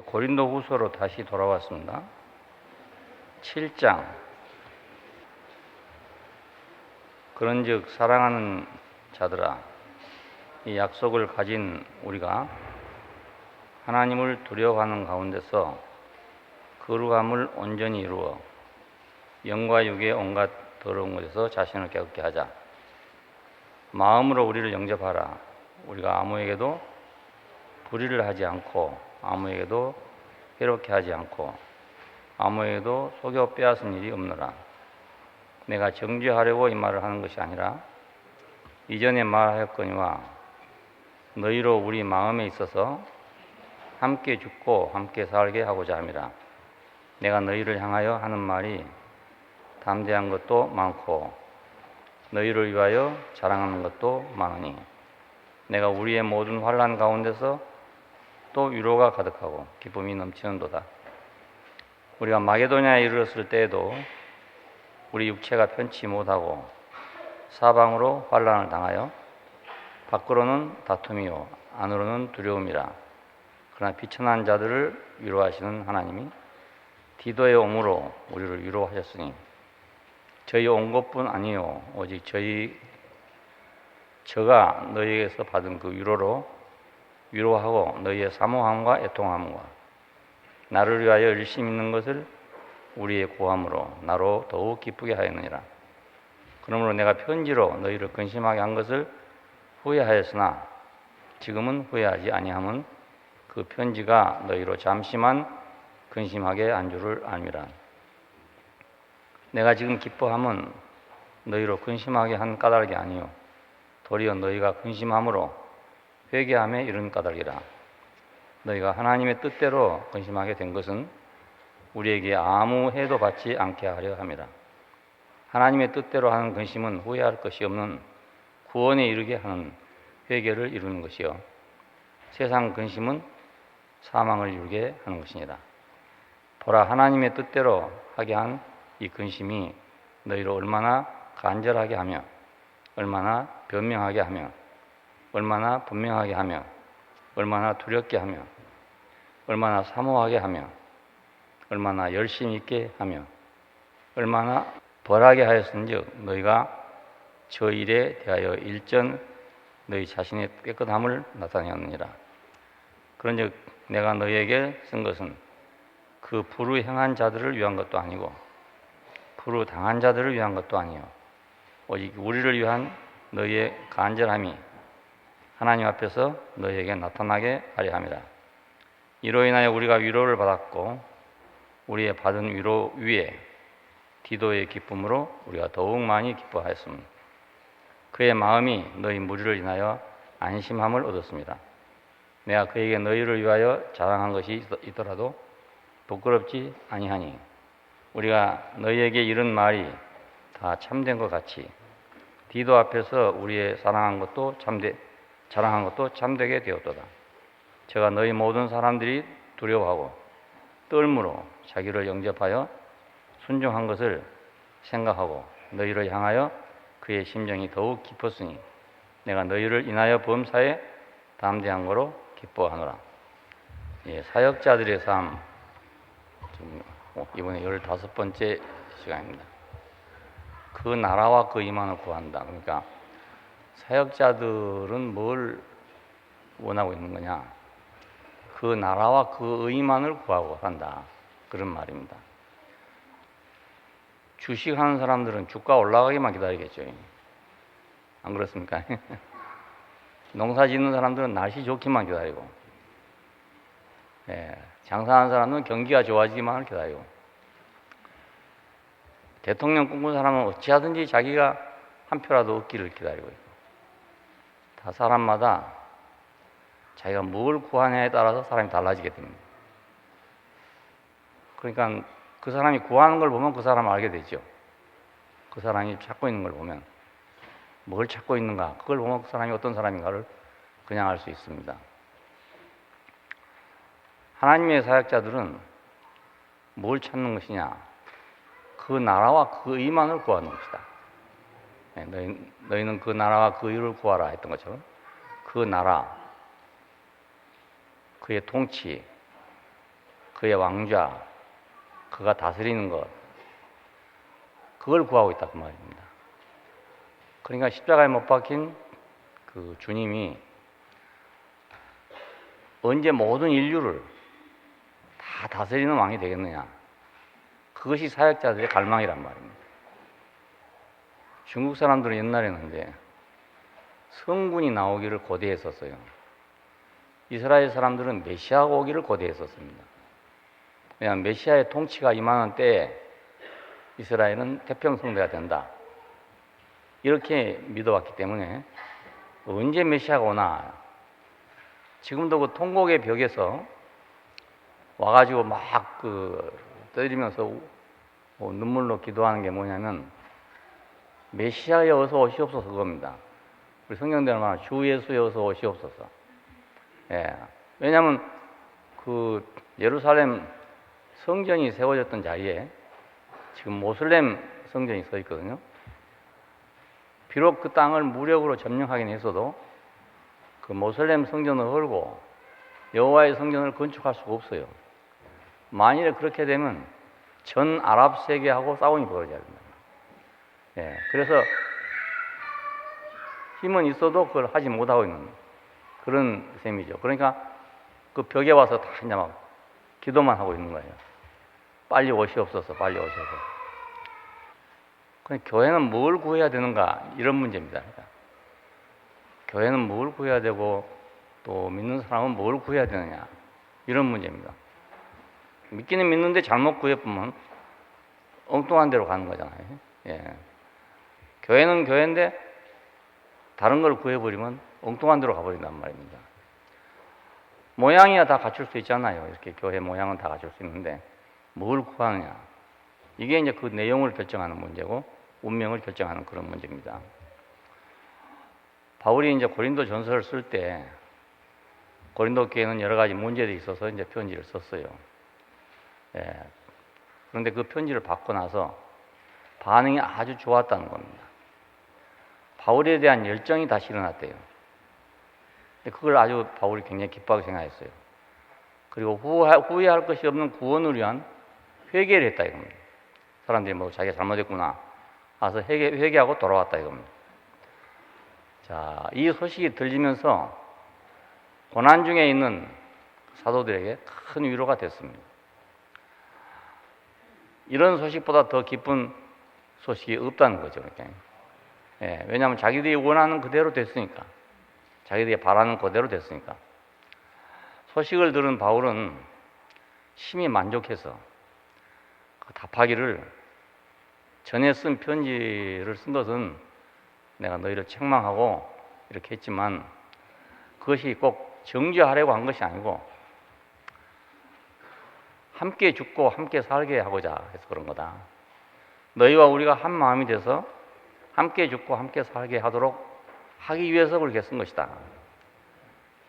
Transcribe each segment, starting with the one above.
고린도 후서로 다시 돌아왔습니다. 7장. 그런즉 사랑하는 자들아, 이 약속을 가진 우리가 하나님을 두려워하는 가운데서 거룩함을 온전히 이루어 영과 육의 온갖 더러운 것에서 자신을 깨끗게 하자. 마음으로 우리를 영접하라. 우리가 아무에게도 불의를 하지 않고 아무에게도 해롭게 하지 않고 아무에게도 속여 빼앗은 일이 없노라. 내가 정죄하려고 이 말을 하는 것이 아니라 이전에 말하였거니와 너희로 우리 마음에 있어서 함께 죽고 함께 살게 하고자 함이라. 내가 너희를 향하여 하는 말이 담대한 것도 많고 너희를 위하여 자랑하는 것도 많으니 내가 우리의 모든 환난 가운데서 또 위로가 가득하고 기쁨이 넘치는도다. 우리가 마게도냐에 이르렀을 때에도 우리 육체가 편치 못하고 사방으로 환난을 당하여 밖으로는 다툼이요 안으로는 두려움이라. 그러나 비천한 자들을 위로하시는 하나님이 디도의 옴으로 우리를 위로하셨으니 저희 온 것뿐 아니요 오직 저가 너희에게서 받은 그 위로로 위로하고 너희의 사모함과 애통함과 나를 위하여 열심 있는 것을 우리의 고함으로 나로 더욱 기쁘게 하였느니라. 그러므로 내가 편지로 너희를 근심하게 한 것을 후회하였으나 지금은 후회하지 아니함은 그 편지가 너희로 잠시만 근심하게 한 줄을 알미라. 내가 지금 기뻐함은 너희로 근심하게 한 까닭이 아니요 도리어 너희가 근심함으로 회개함에 이른 까닭이라. 너희가 하나님의 뜻대로 근심하게 된 것은 우리에게 아무 해도 받지 않게 하려 함이라. 하나님의 뜻대로 하는 근심은 후회할 것이 없는 구원에 이르게 하는 회개를 이루는 것이요 세상 근심은 사망을 이루게 하는 것이니라. 보라, 하나님의 뜻대로 하게 한 이 근심이 너희를 얼마나 간절하게 하며 얼마나 변명하게 하며 얼마나 분명하게 하며 얼마나 두렵게 하며 얼마나 사모하게 하며 얼마나 열심히 있게 하며 얼마나 벌하게 하였은즉 너희가 저 일에 대하여 일전 너희 자신의 깨끗함을 나타내었느니라. 그런즉 내가 너희에게 쓴 것은 그 불의 행한 자들을 위한 것도 아니고 불의 당한 자들을 위한 것도 아니요 오직 우리를 위한 너희의 간절함이 하나님 앞에서 너희에게 나타나게 하려 함이라. 이로 인하여 우리가 위로를 받았고 우리의 받은 위로 위에 디도의 기쁨으로 우리가 더욱 많이 기뻐하였습니다. 그의 마음이 너희 무리를 인하여 안심함을 얻었습니다. 내가 그에게 너희를 위하여 자랑한 것이 있더라도 부끄럽지 아니하니 우리가 너희에게 이른 말이 다 참된 것 같이 디도 앞에서 우리의 자랑한 것도 참되게 되었도다. 제가 너희 모든 사람들이 두려워하고 떨므로 자기를 영접하여 순종한 것을 생각하고 너희를 향하여 그의 심정이 더욱 깊었으니 내가 너희를 인하여 범사에 담대한 거로 기뻐하노라. 사역자들의 삶, 이번에 15번째 시간입니다. 그 나라와 그 임한을 구한다. 그러니까 사역자들은 뭘 원하고 있는 거냐? 그 나라와 그 의만을 구하고 한다. 그런 말입니다. 주식하는 사람들은 주가 올라가기만 기다리겠죠. 안 그렇습니까? 농사 짓는 사람들은 날씨 좋기만 기다리고, 장사하는 사람은 경기가 좋아지기만을 기다리고, 대통령 꿈꾸는 사람은 어찌하든지 자기가 한 표라도 얻기를 기다리고 있고, 다 사람마다 자기가 뭘 구하냐에 따라서 사람이 달라지게 됩니다. 그러니까 그 사람이 구하는 걸 보면 그 사람을 알게 되죠. 그 사람이 찾고 있는 걸 보면 뭘 찾고 있는가, 그걸 보면 그 사람이 어떤 사람인가를 그냥 알 수 있습니다. 하나님의 사역자들은 뭘 찾는 것이냐? 그 나라와 그 의만을 구하는 것이다. 너희는 그 나라와 그 의를 구하라 했던 것처럼 그 나라, 그의 통치, 그의 왕좌, 그가 다스리는 것, 그걸 구하고 있다 그 말입니다. 그러니까 십자가에 못 박힌 그 주님이 언제 모든 인류를 다 다스리는 왕이 되겠느냐, 그것이 사역자들의 갈망이란 말입니다. 중국 사람들은 옛날에는 이제 성군이 나오기를 고대했었어요. 이스라엘 사람들은 메시아가 오기를 고대했었습니다. 왜냐하면 메시아의 통치가 임하는 때에 이스라엘은 태평성대가 된다, 이렇게 믿어왔기 때문에 언제 메시아가 오나, 지금도 그 통곡의 벽에서 와가지고 막 떠들면서 눈물로 기도하는 게 뭐냐면 메시아여 어서 오시옵소서 그겁니다. 우리 성경대로 말하면 주 예수여 어서 오시옵소서. 예. 왜냐하면 그 예루살렘 성전이 세워졌던 자리에 지금 모슬렘 성전이 서 있거든요. 비록 그 땅을 무력으로 점령하긴 했어도 그 모슬렘 성전을 헐고 여호와의 성전을 건축할 수가 없어요. 만일에 그렇게 되면 전 아랍 세계하고 싸움이 벌어져야 됩니다. 예, 그래서 힘은 있어도 그걸 하지 못하고 있는 그런 셈이죠. 그러니까 그 벽에 와서 다 이제 막 기도만 하고 있는 거예요. 빨리 오시옵소서, 빨리 오셔서. 그러니까 교회는 뭘 구해야 되는가, 이런 문제입니다. 그러니까 교회는 뭘 구해야 되고 또 믿는 사람은 뭘 구해야 되느냐, 이런 문제입니다. 믿기는 믿는데 잘못 구해보면 엉뚱한 데로 가는 거잖아요. 예. 교회는 교회인데 다른 걸 구해버리면 엉뚱한 데로 가버린단 말입니다. 모양이야 다 갖출 수 있잖아요. 이렇게 교회 모양은 다 갖출 수 있는데 뭘 구하느냐, 이게 이제 그 내용을 결정하는 문제고 운명을 결정하는 그런 문제입니다. 바울이 이제 고린도 전서를 쓸 때 고린도 교회는 여러 가지 문제들이 있어서 이제 편지를 썼어요. 예. 그런데 그 편지를 받고 나서 반응이 아주 좋았다는 겁니다. 바울에 대한 열정이 다시 일어났대요. 그걸 아주 바울이 굉장히 기뻐하게 생각했어요. 그리고 후회할 것이 없는 구원을 위한 회개를 했다 이겁니다. 사람들이 뭐 자기가 잘못했구나 와서 회개하고 돌아왔다 이겁니다. 자, 이 소식이 들리면서 고난 중에 있는 사도들에게 큰 위로가 됐습니다. 이런 소식보다 더 기쁜 소식이 없다는 거죠. 그러니까. 예, 왜냐하면 자기들이 원하는 그대로 됐으니까, 자기들이 바라는 그대로 됐으니까. 소식을 들은 바울은 심히 만족해서 그 답하기를, 전에 쓴 편지를 쓴 것은 내가 너희를 책망하고 이렇게 했지만 그것이 꼭 정죄하려고 한 것이 아니고 함께 죽고 함께 살게 하고자 해서 그런 거다. 너희와 우리가 한 마음이 돼서 함께 죽고 함께 살게 하도록 하기 위해서 그렇게 쓴 것이다.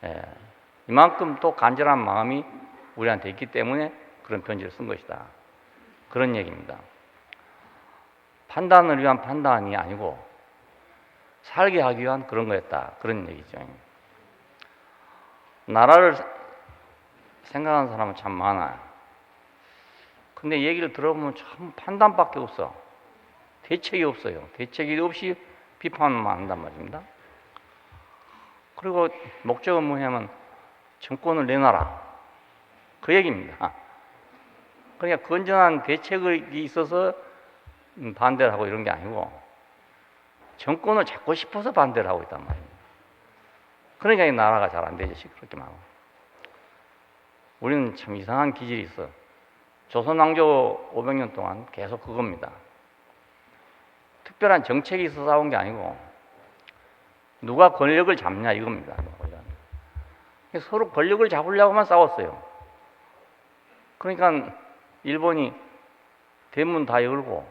예, 이만큼 또 간절한 마음이 우리한테 있기 때문에 그런 편지를 쓴 것이다. 그런 얘기입니다. 판단을 위한 판단이 아니고 살게 하기 위한 그런 거였다. 그런 얘기죠. 나라를 생각하는 사람은 참 많아요. 근데 얘기를 들어보면 참 판단밖에 없어. 대책이 없어요. 대책이 없이 비판만 한단 말입니다. 그리고 목적은 뭐냐면 정권을 내놔라, 그 얘기입니다. 그러니까 건전한 대책이 있어서 반대를 하고 이런 게 아니고 정권을 잡고 싶어서 반대를 하고 있단 말입니다. 그러니까 이 나라가 잘 안 되죠. 시끄럽게 하고. 우리는 참 이상한 기질이 있어. 조선 왕조 500년 동안 계속 그겁니다. 특별한 정책이 있어서 싸운 게 아니고 누가 권력을 잡냐 이겁니다. 서로 권력을 잡으려고만 싸웠어요. 그러니까 일본이 대문 다 열고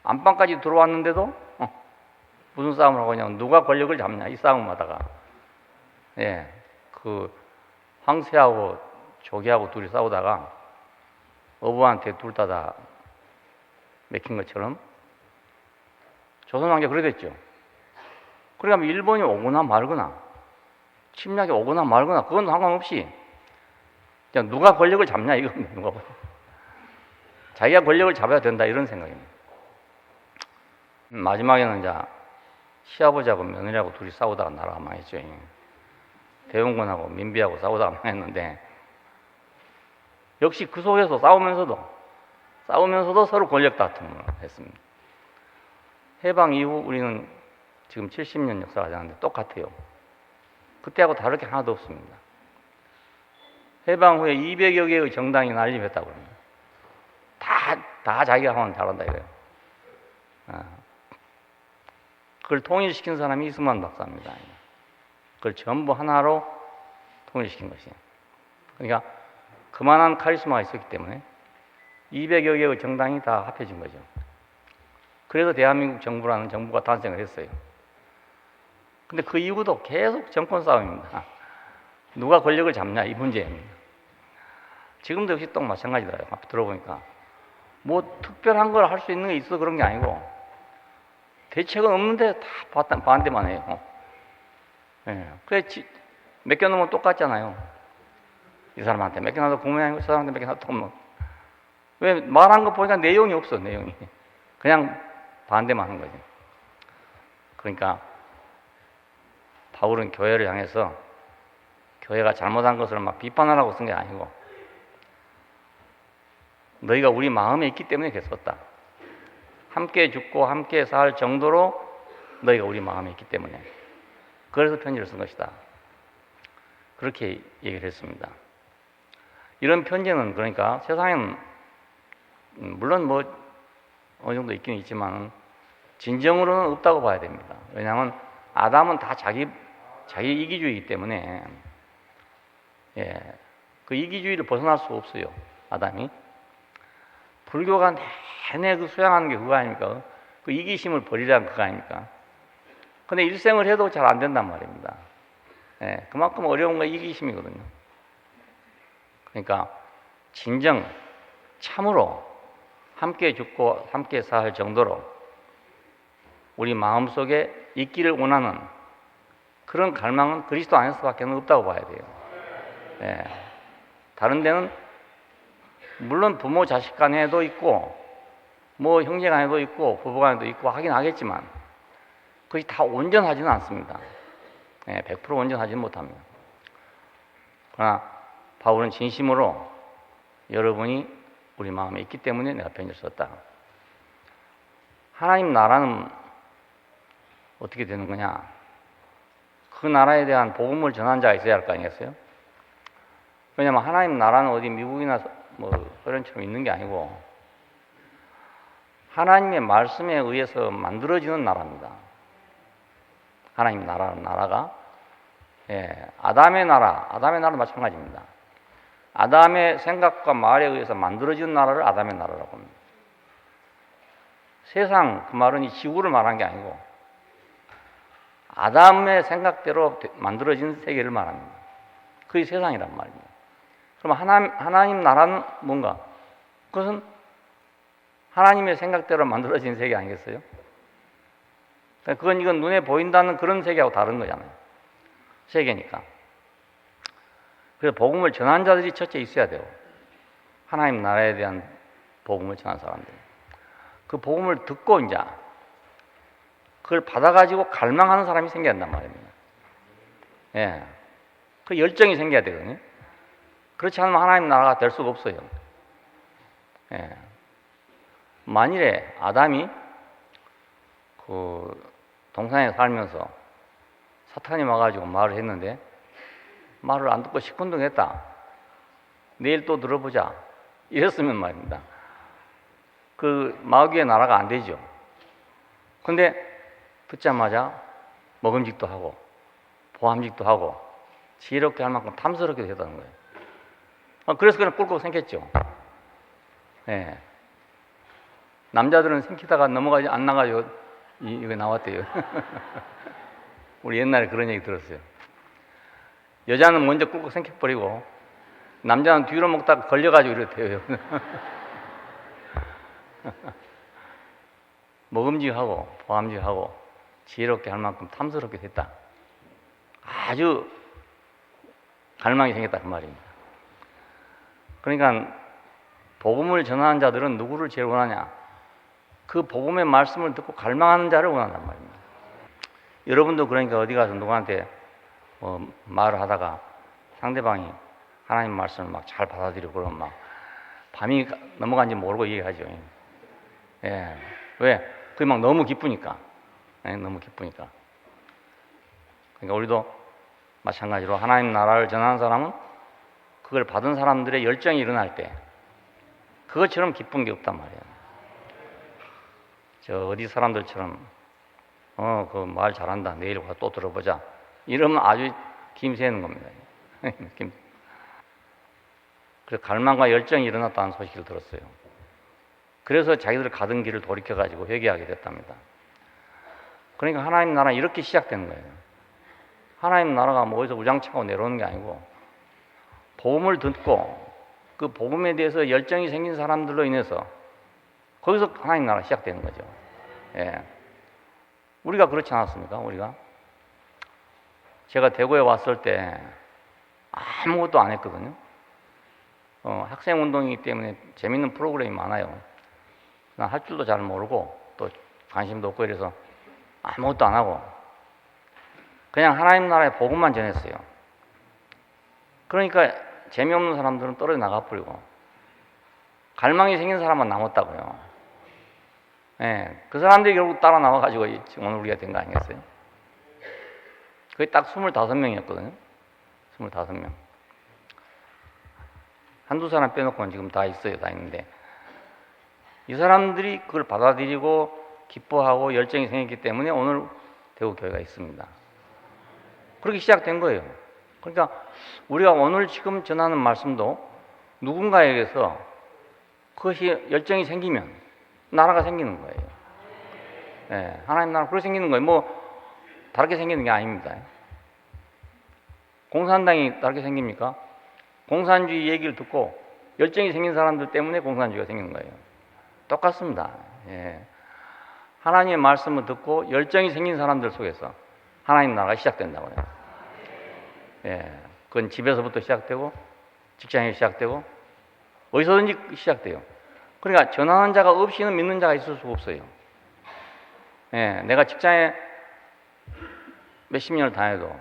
안방까지 들어왔는데도 무슨 싸움을 하고 있냐면 누가 권력을 잡냐 이 싸움을 하다가, 예, 그 황새하고 조개하고 둘이 싸우다가 어부한테 둘 다 맥힌 것처럼 조선 왕조 그래 됐죠. 그러니까 일본이 오거나 말거나 침략이 오거나 말거나 그건 상관없이 누가 권력을 잡냐 이겁니다. 누가 자기가 권력을 잡아야 된다 이런 생각입니다. 마지막에는 이제 시아버지하고 며느리하고 둘이 싸우다가 나라가 망했죠. 대원군하고 민비하고 싸우다가 망했는데 역시 그 속에서 싸우면서도 서로 권력 다툼을 했습니다. 해방 이후 우리는 지금 70년 역사가 지났는데 똑같아요. 그때하고 다를 게 하나도 없습니다. 해방 후에 200여 개의 정당이 난립했다고 합니다. 다 자기가 하면 잘한다 이거예요. 그걸 통일시킨 사람이 이승만 박사입니다. 그걸 전부 하나로 통일시킨 것이에요. 그러니까 그만한 카리스마가 있었기 때문에 200여 개의 정당이 다 합해진 거죠. 그래서 대한민국 정부라는 정부가 탄생을 했어요. 근데 그 이후도 계속 정권 싸움입니다. 누가 권력을 잡냐 이 문제입니다. 지금도 역시 또 마찬가지더라고요. 앞에 들어보니까 뭐 특별한 걸 할 수 있는 게 있어 그런 게 아니고 대책은 없는데 다 반대만 해요. 그래 맡겨놓으면 똑같잖아요. 이 사람한테 맡겨놔도 국민의힘, 저 사람한테 맡겨놔도 뭐. 왜 말한 거 보니까 내용이 없어, 내용이. 그냥 반대만 하는 거지. 그러니까 바울은 교회를 향해서 교회가 잘못한 것을 막 비판하라고 쓴 게 아니고 너희가 우리 마음에 있기 때문에 그랬었다. 함께 죽고 함께 살 정도로 너희가 우리 마음에 있기 때문에 그래서 편지를 쓴 것이다. 그렇게 얘기를 했습니다. 이런 편지는 그러니까 세상에는 물론 뭐 어느 정도 있긴 있지만 진정으로는 없다고 봐야 됩니다. 왜냐하면 아담은 다 자기 이기주의이기 때문에 그 이기주의를 벗어날 수가 없어요. 아담이. 불교가 내내 그 수양하는 게 그거 아닙니까? 그 이기심을 버리라는 그거 아닙니까? 근데 일생을 해도 잘 안 된단 말입니다. 그만큼 어려운 건 이기심이거든요. 그러니까 진정 참으로 함께 죽고 함께 살 정도로 우리 마음속에 있기를 원하는 그런 갈망은 그리스도 안에서밖에 없다고 봐야 돼요. 다른 데는 물론 부모 자식 간에도 있고 뭐 형제 간에도 있고 부부 간에도 있고 하긴 하겠지만 그것이 다 온전하지는 않습니다. 100% 온전하지는 못합니다. 그러나 바울은 진심으로 여러분이 우리 마음에 있기 때문에 내가 편지를 썼다. 하나님 나라는 어떻게 되는 거냐? 그 나라에 대한 복음을 전한 자가 있어야 할 거 아니겠어요? 왜냐하면 하나님 나라는 어디 미국이나 뭐 소련처럼 있는 게 아니고 하나님의 말씀에 의해서 만들어지는 나라입니다. 하나님 나라가 아담의 나라도 마찬가지입니다. 아담의 생각과 말에 의해서 만들어진 나라를 아담의 나라라고 합니다. 세상 그 말은 이 지구를 말한 게 아니고 아담의 생각대로 만들어진 세계를 말합니다. 그게 세상이란 말입니다. 그럼 하나님 나라는 뭔가? 그것은 하나님의 생각대로 만들어진 세계 아니겠어요? 그건 이건 눈에 보인다는 그런 세계하고 다른 거잖아요. 세계니까. 그래서 복음을 전한 자들이 첫째 있어야 돼요. 하나님 나라에 대한 복음을 전한 사람들. 그 복음을 듣고 이제 그걸 받아가지고 갈망하는 사람이 생겨야 한단 말입니다. 그 열정이 생겨야 되거든요. 그렇지 않으면 하나님 나라가 될 수가 없어요. 만일에 아담이 그 동산에 살면서 사탄이 와가지고 말을 했는데 말을 안 듣고 시큰둥했다. 내일 또 들어보자. 이랬으면 말입니다. 그 마귀의 나라가 안 되죠. 근데 듣자마자 먹음직도 하고 보암직도 하고 지혜롭게 할 만큼 탐스럽게 되다는 거예요. 그래서 그냥 꿀꺽 생겼죠. 남자들은 생기다가 넘어가지 안 나가지고 이거 나왔대요. 우리 옛날에 그런 얘기 들었어요. 여자는 먼저 꿀꺽 생겨버리고 남자는 뒤로 먹다가 걸려가지고 이렇대요. 먹음직하고 보암직하고 지혜롭게 할 만큼 탐스럽게 됐다. 아주 갈망이 생겼다 그 말입니다. 그러니까 복음을 전하는 자들은 누구를 제일 원하냐? 그 복음의 말씀을 듣고 갈망하는 자를 원한단 말입니다. 여러분도 그러니까 어디 가서 누구한테 말을 하다가 상대방이 하나님 말씀을 막 잘 받아들이고 그러면 막 밤이 넘어간지 모르고 얘기하죠. 예. 왜? 그게 막 너무 기쁘니까. 예, 너무 기쁘니까. 그러니까 우리도 마찬가지로 하나님 나라를 전하는 사람은 그걸 받은 사람들의 열정이 일어날 때 그것처럼 기쁜 게 없단 말이에요. 저 어디 사람들처럼 그 말 잘한다. 내일 와서 또 들어보자. 이러면 아주 김새는 겁니다. 그래서 갈망과 열정이 일어났다는 소식을 들었어요. 그래서 자기들 가던 길을 돌이켜가지고 회개하게 됐답니다. 그러니까 하나님 나라는 이렇게 시작되는 거예요. 하나님 나라가 뭐 어디서 우장차고 내려오는 게 아니고 복음을 듣고 그 복음에 대해서 열정이 생긴 사람들로 인해서 거기서 하나님 나라가 시작되는 거죠. 예. 우리가 그렇지 않았습니까? 우리가 제가 대구에 왔을 때 아무것도 안 했거든요. 학생 운동이기 때문에 재밌는 프로그램이 많아요. 난 할 줄도 잘 모르고 또 관심도 없고 이래서 아무것도 안 하고 그냥 하나님 나라의 복음만 전했어요. 그러니까 재미없는 사람들은 떨어져 나가버리고 갈망이 생긴 사람만 남았다고요. 예, 그 사람들이 결국 따라 나와가지고 오늘 우리가 된 거 아니겠어요? 그게 딱 25명이었거든요. 25명. 한두 사람 빼놓고는 지금 다 있어요. 다 있는데 이 사람들이 그걸 받아들이고 기뻐하고 열정이 생겼기 때문에 오늘 대구교회가 있습니다. 그렇게 시작된 거예요. 그러니까 우리가 오늘 지금 전하는 말씀도 누군가에게서 그것이 열정이 생기면 나라가 생기는 거예요. 예, 하나님 나라 그렇게 생기는 거예요. 뭐 다르게 생기는 게 아닙니다. 공산당이 다르게 생깁니까? 공산주의 얘기를 듣고 열정이 생긴 사람들 때문에 공산주의가 생기는 거예요. 똑같습니다. 예. 하나님의 말씀을 듣고 열정이 생긴 사람들 속에서 하나님 나라가 시작된다고요. 예. 그건 집에서부터 시작되고 직장에 시작되고 어디서든지 시작돼요. 그러니까 전하는 자가 없이는 믿는 자가 있을 수가 없어요. 예. 내가 직장에 몇십 년을 다녀도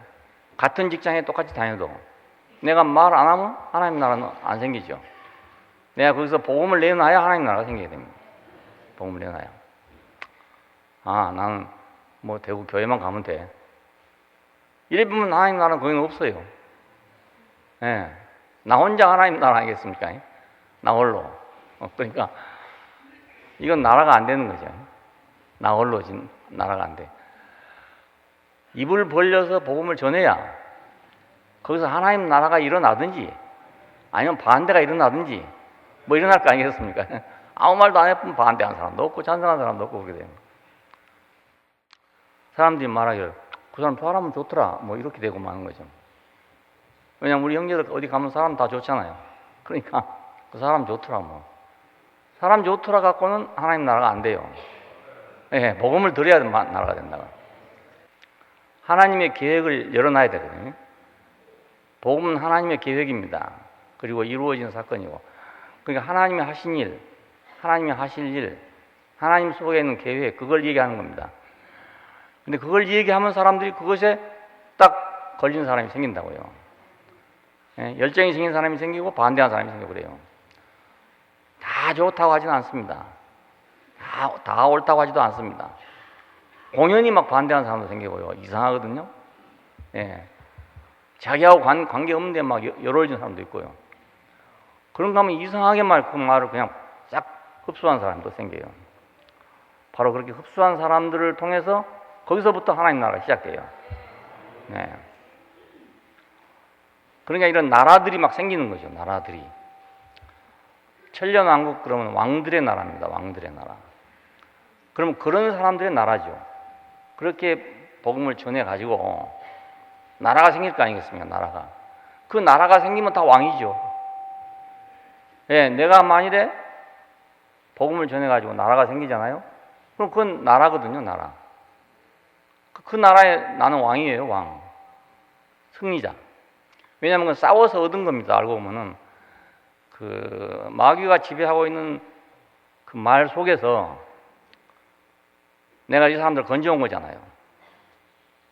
같은 직장에 똑같이 다녀도 내가 말 안 하면 하나님 나라는 안 생기죠. 내가 거기서 복음을 내놔야 하나님 나라가 생기게 됩니다. 복음을 내놔야. 나는 뭐 대구 교회만 가면 돼. 이래 보면 하나님 나라는 거기는 없어요. 예. 나 혼자 하나님 나라 아니겠습니까? 나 홀로. 그러니까 이건 나라가 안 되는 거죠. 나 홀로 지금 나라가 안 돼. 입을 벌려서 복음을 전해야 거기서 하나님 나라가 일어나든지 아니면 반대가 일어나든지 뭐 일어날 거 아니겠습니까? 아무 말도 안 해보면 반대하는 사람도 없고 찬성하는 사람도 없고 그렇게 돼요. 사람들이 말하기를 그 사람 사람은 좋더라 뭐 이렇게 되고 마는 거죠. 왜냐면 우리 형제들 어디 가면 사람 다 좋잖아요. 그러니까 그 사람 좋더라 뭐. 사람 좋더라 갖고는 하나님 나라가 안 돼요. 예, 복음을 들어야 나라가 된다고. 하나님의 계획을 열어놔야 되거든요. 복음은 하나님의 계획입니다. 그리고 이루어진 사건이고. 그러니까 하나님이 하신 일, 하나님이 하실 일, 하나님 속에 있는 계획, 그걸 얘기하는 겁니다. 근데 그걸 얘기하면 사람들이 그것에 딱 걸린 사람이 생긴다고요. 예, 열정이 생긴 사람이 생기고 반대하는 사람이 생기고 그래요. 다 좋다고 하지는 않습니다. 다 옳다고 하지도 않습니다. 공연히 막 반대하는 사람도 생기고요. 이상하거든요. 예. 자기하고 관계 없는데 막 열어진 사람도 있고요. 그런가 하면 이상하게 그 말을 그냥 싹 흡수한 사람도 생겨요. 바로 그렇게 흡수한 사람들을 통해서 거기서부터 하나님 나라가 시작돼요. 네. 그러니까 이런 나라들이 막 생기는 거죠. 나라들이. 천년왕국 그러면 왕들의 나라입니다. 왕들의 나라. 그러면 그런 사람들의 나라죠. 그렇게 복음을 전해가지고 나라가 생길 거 아니겠습니까? 나라가. 그 나라가 생기면 다 왕이죠. 예, 내가 만일에 복음을 전해가지고 나라가 생기잖아요? 그럼 그건 나라거든요, 나라. 그 나라에 나는 왕이에요, 왕. 승리자. 왜냐하면 그건 싸워서 얻은 겁니다, 알고 보면은. 그 마귀가 지배하고 있는 그 말 속에서 내가 이 사람들 건져온 거잖아요.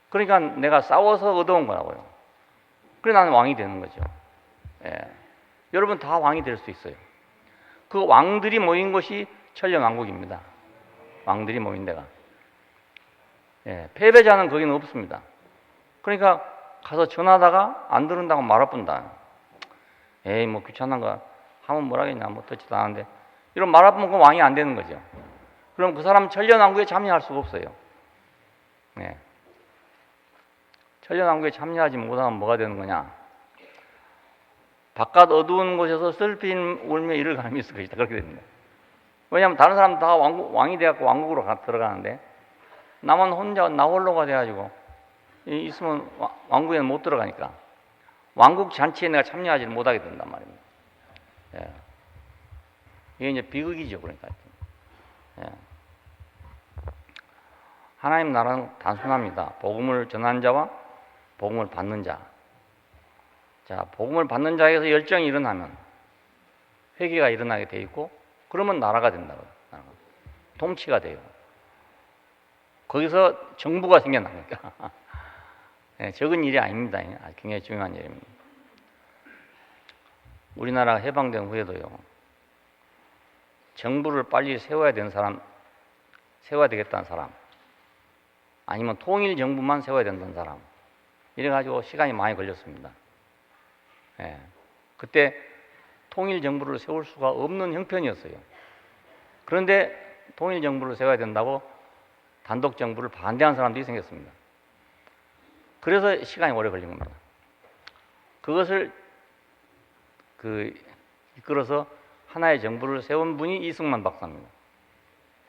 그러니까 내가 싸워서 얻어온 거라고요. 그래 나는 왕이 되는 거죠. 예. 여러분 다 왕이 될 수 있어요. 그 왕들이 모인 곳이 천년왕국입니다. 왕들이 모인 데가. 예. 패배자는 거기는 없습니다. 그러니까 가서 전하다가 안 들은다고 말할 뿐다. 에이 뭐 귀찮은 거 하면 뭐라겠냐 뭐 듣지도 않은데 이런 말할 뿐 그 왕이 안 되는 거죠. 그럼 그 사람 천년왕국에 참여할 수가 없어요. 예. 천년왕국에 참여하지 못하면 뭐가 되는 거냐? 바깥 어두운 곳에서 슬픈 울며 이를 감이 있을 것이다. 그렇게 됩니다. 왜냐하면 다른 사람 다 왕이 돼갖고 왕국으로 들어가는데 나만 혼자 나 홀로가 돼가지고 있으면 왕국에는 못 들어가니까 왕국 잔치에 내가 참여하지 못하게 된단 말입니다. 예. 이게 이제 비극이죠, 그러니까. 예. 하나님 나라는 단순합니다. 복음을 전하는 자와 복음을 받는 자. 자, 복음을 받는 자에서 열정이 일어나면 회개가 일어나게 돼 있고, 그러면 나라가 된다고요. 나라가. 통치가 돼요. 거기서 정부가 생겨납니다. 네, 적은 일이 아닙니다. 굉장히 중요한 일입니다. 우리나라가 해방된 후에도요, 정부를 빨리 세워야 되는 사람, 세워야 되겠다는 사람, 아니면 통일 정부만 세워야 된다는 사람, 이래가지고 시간이 많이 걸렸습니다. 예. 그때 통일 정부를 세울 수가 없는 형편이었어요. 그런데 통일 정부를 세워야 된다고 단독 정부를 반대하는 사람들이 생겼습니다. 그래서 시간이 오래 걸린 겁니다. 그것을 이끌어서 하나의 정부를 세운 분이 이승만 박사입니다.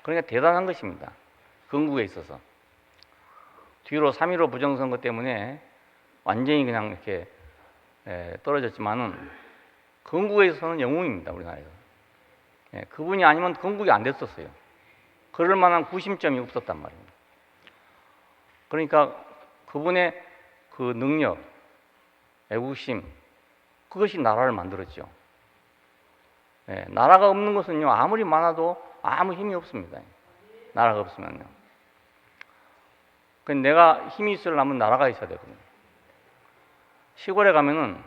그러니까 대단한 것입니다. 건국에 있어서. 뒤로 3.15 부정선거 때문에 완전히 그냥 이렇게 떨어졌지만은 건국에 있어서는 영웅입니다. 우리나라에서. 예, 그분이 아니면 건국이 안 됐었어요. 그럴 만한 구심점이 없었단 말입니다. 그러니까 그분의 그 능력, 애국심, 그것이 나라를 만들었죠. 예, 나라가 없는 것은요, 아무리 많아도 아무 힘이 없습니다. 나라가 없으면요. 내가 힘이 있으려면 나라가 있어야 되거든요. 시골에 가면은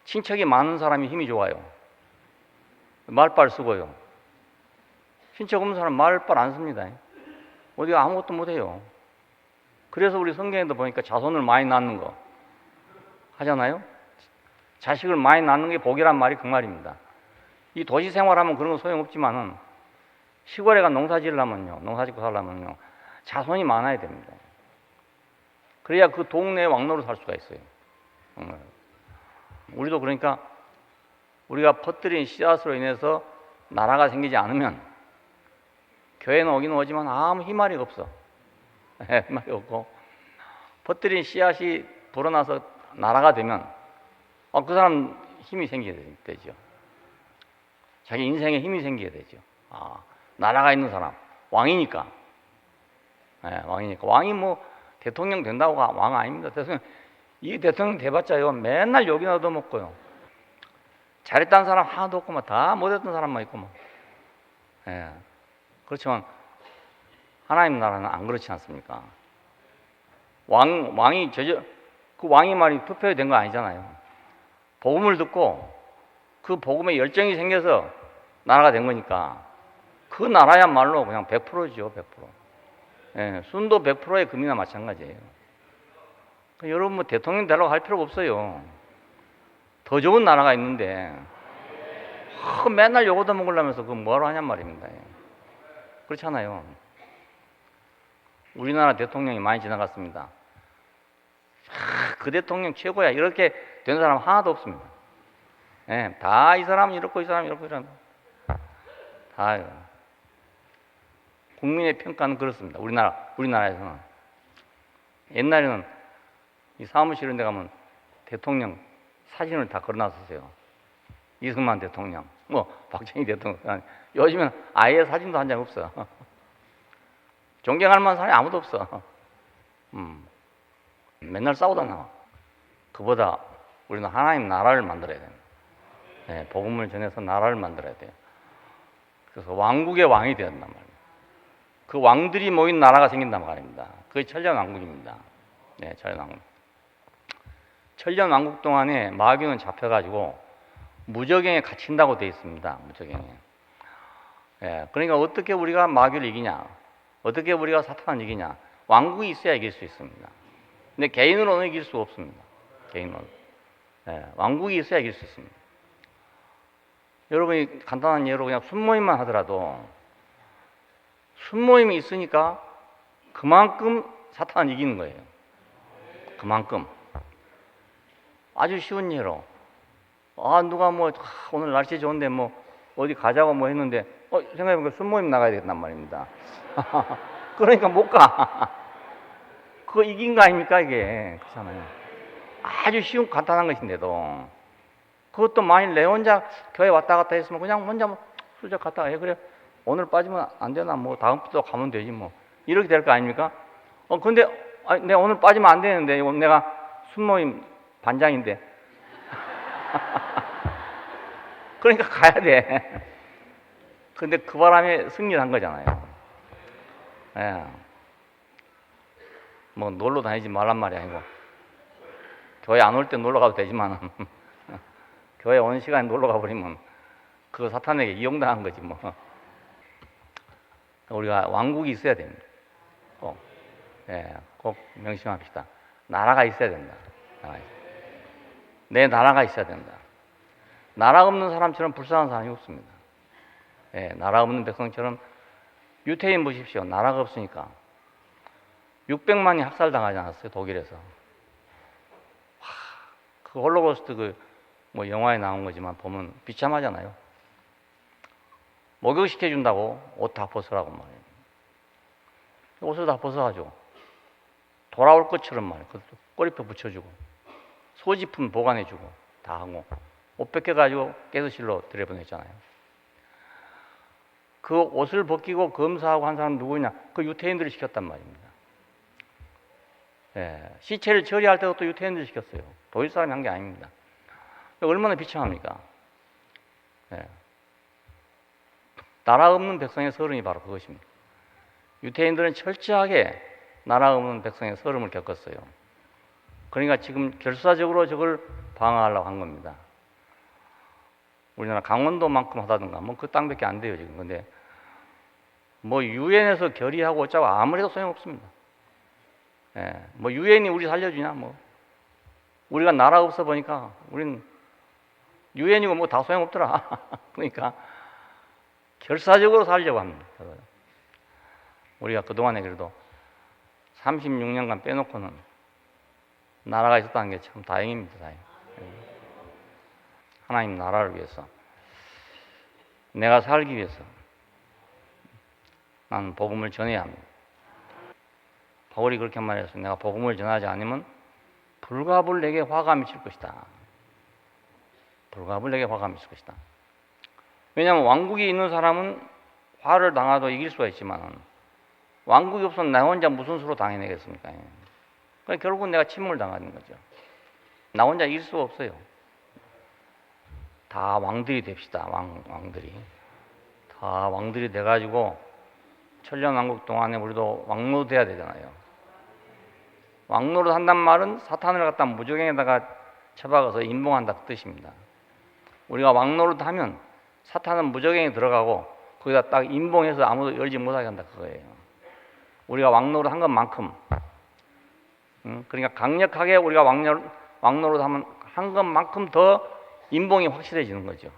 친척이 많은 사람이 힘이 좋아요. 말빨 쓰고요. 친척 없는 사람 말빨 안 씁니다. 어디가 아무것도 못해요. 그래서 우리 성경에도 보니까 자손을 많이 낳는 거 하잖아요. 자식을 많이 낳는 게 복이란 말이 그 말입니다. 이 도시 생활하면 그런 건 소용없지만은 시골에 가 농사 지으려면요, 농사 짓고 살려면요, 자손이 많아야 됩니다. 그래야 그 동네에 왕노로 살 수가 있어요. 우리도 그러니까 우리가 퍼뜨린 씨앗으로 인해서 나라가 생기지 않으면 교회는 오긴 오지만 아무 희망이 없어. 희망이 없고, 퍼뜨린 씨앗이 불어나서 나라가 되면 그 사람 힘이 생기게 되죠. 자기 인생에 힘이 생기게 되죠. 나라가 있는 사람, 왕이니까. 왕이니까. 왕이 뭐 대통령 된다고 왕 아닙니다. 이 대통령 돼봤자요, 맨날 욕이나 얻어먹고요. 잘했다는 사람 하나도 없고, 다 못했던 사람만 있고, 뭐. 예. 그렇지만, 하나님 나라는 안 그렇지 않습니까? 왕이 그 왕이 말이 투표에 된 거 아니잖아요. 복음을 듣고, 그 복음에 열정이 생겨서 나라가 된 거니까, 그 나라야말로 그냥 100%죠, 100%. 예, 순도 100%의 금이나 마찬가지예요. 여러분 뭐 대통령 되려고 할 필요가 없어요. 더 좋은 나라가 있는데 맨날 요거 더 먹으려면서 그거 뭐하러 하냔 말입니다. 그렇잖아요. 우리나라 대통령이 많이 지나갔습니다. 그 대통령 최고야 이렇게 된 사람 하나도 없습니다. 예, 다 이 사람은 이렇고 이 사람은 이렇고 이 사람은 다 국민의 평가는 그렇습니다. 우리나라에서는. 옛날에는 이 사무실 이런 데 가면 대통령 사진을 다 걸어놨었어요. 이승만 대통령, 뭐 박정희 대통령. 요즘은 아예 사진도 한 장 없어. 존경할 만한 사람이 아무도 없어. 맨날 싸우다 나와. 그보다 우리는 하나님 나라를 만들어야 됩니다. 예, 복음을 전해서 나라를 만들어야 돼요. 그래서 왕국의 왕이 되었단 말이에요. 그 왕들이 모인 나라가 생긴단 말입니다. 그게 천년왕국입니다. 네, 천년왕국. 천년왕국 동안에 마귀는 잡혀가지고 무적행에 갇힌다고 되어 있습니다. 무적행에. 예, 그러니까 어떻게 우리가 마귀를 이기냐? 어떻게 우리가 사탄을 이기냐? 왕국이 있어야 이길 수 있습니다. 근데 개인으로는 이길 수 없습니다. 개인으로. 예, 왕국이 있어야 이길 수 있습니다. 여러분이 간단한 예로 그냥 순모임만 하더라도 순모임이 있으니까 그만큼 사탄은 이기는 거예요. 그만큼. 아주 쉬운 예로. 누가 뭐 오늘 날씨 좋은데 뭐 어디 가자고 뭐 했는데 생각해보니까 순모임 나가야 되겠단 말입니다. 그러니까 못 가. 그거 이긴 거 아닙니까 이게. 그렇잖아요. 아주 쉬운 간단한 것인데도 그것도 만일 내 혼자 교회 왔다 갔다 했으면 그냥 혼자 뭐 슬쩍 갔다가 그래 오늘 빠지면 안 되나 뭐 다음부터 가면 되지 뭐 이렇게 될 거 아닙니까? 근데 내가 오늘 빠지면 안 되는데 내가 순모임 반장인데 그러니까 가야 돼. 근데 그 바람에 승리를 한 거잖아요. 예. 뭐 놀러 다니지 말란 말이 아니고 교회 안 올 때 놀러 가도 되지만 교회 오는 시간에 놀러 가버리면 그거 사탄에게 이용당한 거지 뭐. 우리가 왕국이 있어야 됩니다. 꼭 명심합시다. 나라가 있어야 된다. 내 나라가 있어야 된다. 나라 없는 사람처럼 불쌍한 사람이 없습니다. 나라 없는 백성처럼 유태인 보십시오. 나라가 없으니까 600만이 학살당하지 않았어요? 독일에서. 그 홀로코스트 뭐 영화에 나온 거지만 보면 비참하잖아요. 목욕시켜준다고 옷 다 벗으라고 말이에요. 옷을 다 벗어가지고 돌아올 것처럼 말이에요. 꼬리표 붙여주고 소지품 보관해주고 다 하고 옷 벗겨가지고 가스실로 들여보냈잖아요. 그 옷을 벗기고 검사하고 한 사람 누구냐? 그 유태인들이 시켰단 말입니다. 시체를 처리할 때도 또 유태인들이 시켰어요. 독일 사람이 한 게 아닙니다. 얼마나 비참합니까? 나라 없는 백성의 서름이 바로 그것입니다. 유태인들은 철저하게 나라 없는 백성의 서름을 겪었어요. 그러니까 지금 결사적으로 저걸 방어하려고 한 겁니다. 우리나라 강원도만큼 하다든가 뭐 그 땅밖에 안 돼요 지금. 근데 뭐 유엔에서 결의하고 어쩌고 아무래도 소용없습니다. 뭐 유엔이 우리 살려주냐 뭐. 우리가 나라 없어 보니까 우린 유엔이고 뭐 다 소용없더라. 그러니까 결사적으로 살려고 합니다. 우리가 그동안에 그래도 36년간 빼놓고는 나라가 있었다는 게 참 다행입니다. 다행. 하나님 나라를 위해서 내가 살기 위해서 나는 복음을 전해야 합니다. 바울이 그렇게 말했어요. 내가 복음을 전하지 않으면 불가불 내게 화가 미칠 것이다. 불가불 내게 화가 미칠 것이다. 왜냐하면 왕국이 있는 사람은 화를 당하도 이길 수가 있지만 왕국이 없으면 나 혼자 무슨 수로 당해내겠습니까? 그러니까 결국은 내가 침몰 당하는 거죠. 나 혼자 이길 수가 없어요. 다 왕들이 됩시다. 왕들이. 다 왕들이 돼가지고 천년왕국 동안에 우리도 왕노릇 해야 되잖아요. 왕노릇 한단 말은 사탄을 갖다 무적행에다가 처박아서 인봉한다 그 뜻입니다. 우리가 왕노릇 하면 사탄은 무적행에 들어가고 거기다 딱 인봉해서 아무도 열지 못하게 한다 그거예요. 우리가 왕노릇 한 것만큼 그러니까 강력하게 우리가 왕노릇 한 것만큼 더 인봉이 확실해지는 거죠.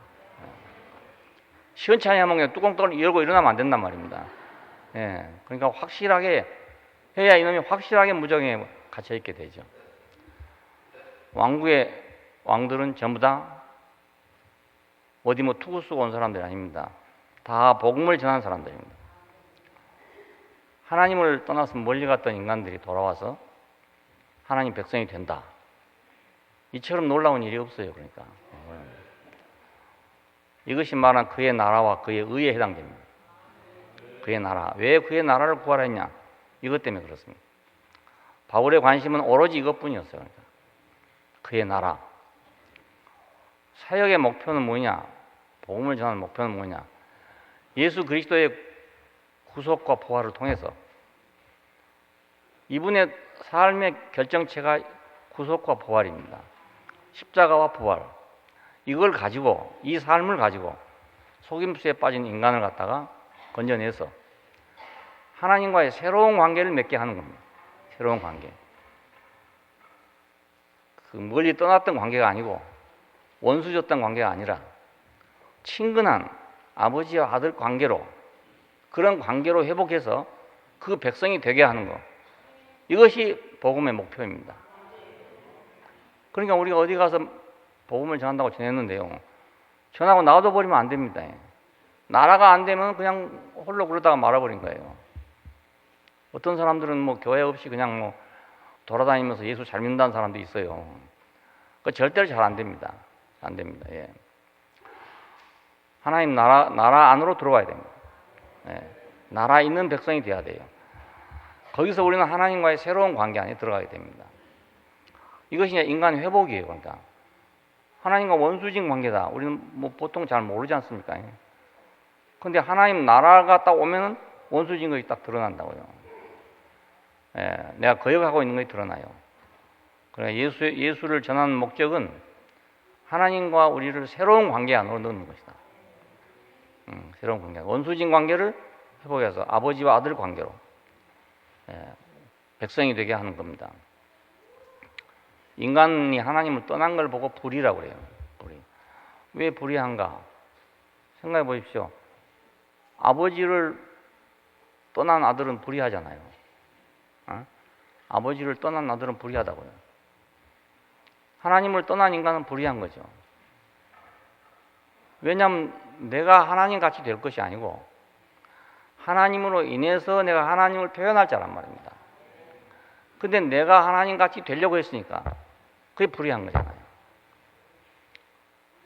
시원찮게 하면 그냥 뚜껑 열고 일어나면 안 된단 말입니다. 그러니까 확실하게 해야 이놈이 확실하게 무적행에 갇혀있게 되죠. 왕국의 왕들은 전부 다 어디 뭐 투구 쓰고 온 사람들이 아닙니다. 다 복음을 전한 사람들입니다. 하나님을 떠나서 멀리 갔던 인간들이 돌아와서 하나님 백성이 된다. 이처럼 놀라운 일이 없어요. 그러니까 이것이 말한 그의 나라와 그의 의에 해당됩니다. 그의 나라. 왜 그의 나라를 구하라 했냐? 이것 때문에 그렇습니다. 바울의 관심은 오로지 이것뿐이었어요. 그러니까. 그의 나라. 사역의 목표는 뭐냐? 복음을 전하는 목표는 뭐냐? 예수 그리스도의 구속과 부활을 통해서 이분의 삶의 결정체가 구속과 부활입니다. 십자가와 부활. 이걸 가지고, 이 삶을 가지고 속임수에 빠진 인간을 갖다가 건져내서 하나님과의 새로운 관계를 맺게 하는 겁니다. 새로운 관계. 그 멀리 떠났던 관계가 아니고 원수졌던 관계가 아니라 친근한 아버지와 아들 관계로, 그런 관계로 회복해서 그 백성이 되게 하는 것. 이것이 복음의 목표입니다. 그러니까 우리가 어디 가서 복음을 전한다고 전했는데요, 전하고 놔둬버리면 안 됩니다. 나라가 안 되면 그냥 홀로 그러다가 말아버린 거예요. 어떤 사람들은 뭐 교회 없이 그냥 뭐 돌아다니면서 예수 잘 믿는다는 사람도 있어요. 그 절대로 잘 안 됩니다. 안 됩니다. 예. 하나님 나라 안으로 들어와야 됩니다. 예. 나라 있는 백성이 돼야 돼요. 거기서 우리는 하나님과의 새로운 관계 안에 들어가게 됩니다. 이것이 인간 회복이에요. 그러니까 하나님과 원수진 관계다. 우리는 뭐 보통 잘 모르지 않습니까? 그런데 하나님 나라가 딱 오면은 원수진 것이 딱 드러난다고요. 예, 내가 거역하고 있는 것이 드러나요. 그러니까 예수를 전하는 목적은 하나님과 우리를 새로운 관계 안으로 넣는 것이다. 새로운 관계. 원수진 관계를 회복해서 아버지와 아들 관계로 백성이 되게 하는 겁니다. 인간이 하나님을 떠난 걸 보고 불의라고 그래요. 불의. 왜 불의한가? 생각해 보십시오. 아버지를 떠난 아들은 불의하잖아요. 아버지를 떠난 아들은 불의하다고요. 하나님을 떠난 인간은 불의한 거죠. 왜냐하면 내가 하나님 같이 될 것이 아니고 하나님으로 인해서 내가 하나님을 표현할 자란 말입니다. 근데 내가 하나님 같이 되려고 했으니까 그게 불의한 거잖아요.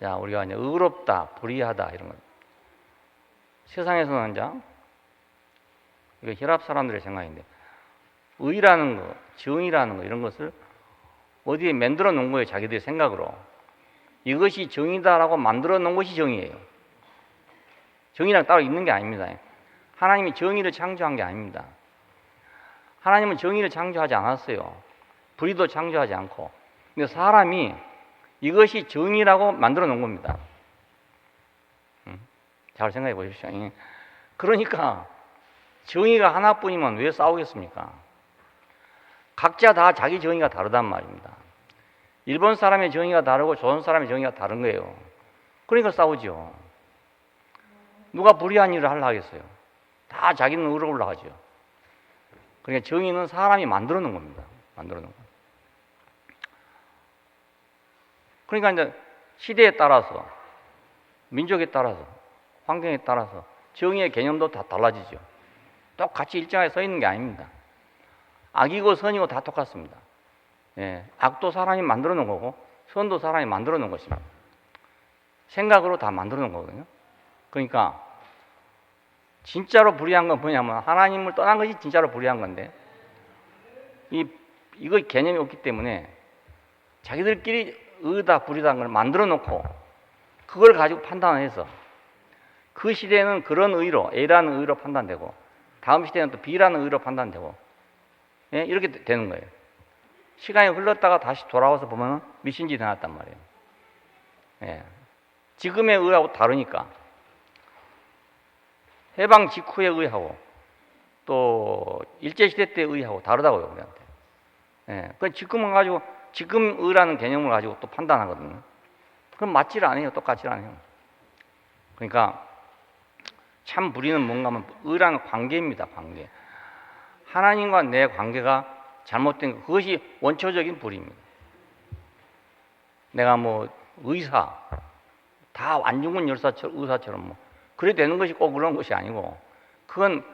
자, 우리가 이제 의롭다, 불의하다 이런 거. 세상에서는 이제 이거 혈압 사람들의 생각인데 의라는 거, 정의라는 거 이런 것을 어디에 만들어 놓은 거예요. 자기들의 생각으로. 이것이 정의다라고 만들어 놓은 것이 정의예요. 정의랑 따로 있는 게 아닙니다. 하나님이 정의를 창조한 게 아닙니다. 하나님은 정의를 창조하지 않았어요. 불의도 창조하지 않고. 근데 사람이 이것이 정의라고 만들어 놓은 겁니다. 잘 생각해 보십시오. 그러니까 정의가 하나뿐이면 왜 싸우겠습니까? 각자 다 자기 정의가 다르단 말입니다. 일본 사람의 정의가 다르고 조선 사람의 정의가 다른 거예요. 그러니까 싸우죠. 누가 불의한 일을 하려 하겠어요? 다 자기는 의로 올라가죠. 그러니까 정의는 사람이 만들어 놓은 겁니다. 만들어 놓은 거. 그러니까 이제 시대에 따라서, 민족에 따라서, 환경에 따라서 정의의 개념도 다 달라지죠. 똑같이 일정하게 서 있는 게 아닙니다. 악이고 선이고 다 똑같습니다. 예, 악도 사람이 만들어 놓은 거고 선도 사람이 만들어 놓은 것입니다. 생각으로 다 만들어 놓은 거거든요. 그러니까 진짜로 불의한 건 뭐냐면 하나님을 떠난 것이 진짜로 불의한 건데 이거 개념이 없기 때문에 자기들끼리 의다 불의다는 걸 만들어 놓고 그걸 가지고 판단해서 그 시대에는 그런 의로 A라는 의로 판단되고 다음 시대는 또 B라는 의로 판단되고 예? 이렇게 되는 거예요. 시간이 흘렀다가 다시 돌아와서 보면 미신지 되었단 말이에요. 예. 지금의 의하고 다르니까 해방 직후의 의하고 또 일제시대 때의 의하고 다르다고요. 우리한테. 예. 그 지금은 가지고 지금 의라는 개념을 가지고 또 판단하거든요. 그럼 맞지를 않아요. 똑같지를 않아요. 그러니까 참 불의는 뭔가 하면 의라는 관계입니다. 관계. 하나님과 내 관계가 잘못된 것, 그것이 원초적인 불의입니다. 내가 뭐 의사, 다 안중근 의사처럼 뭐 그래 되는 것이 꼭 그런 것이 아니고 그건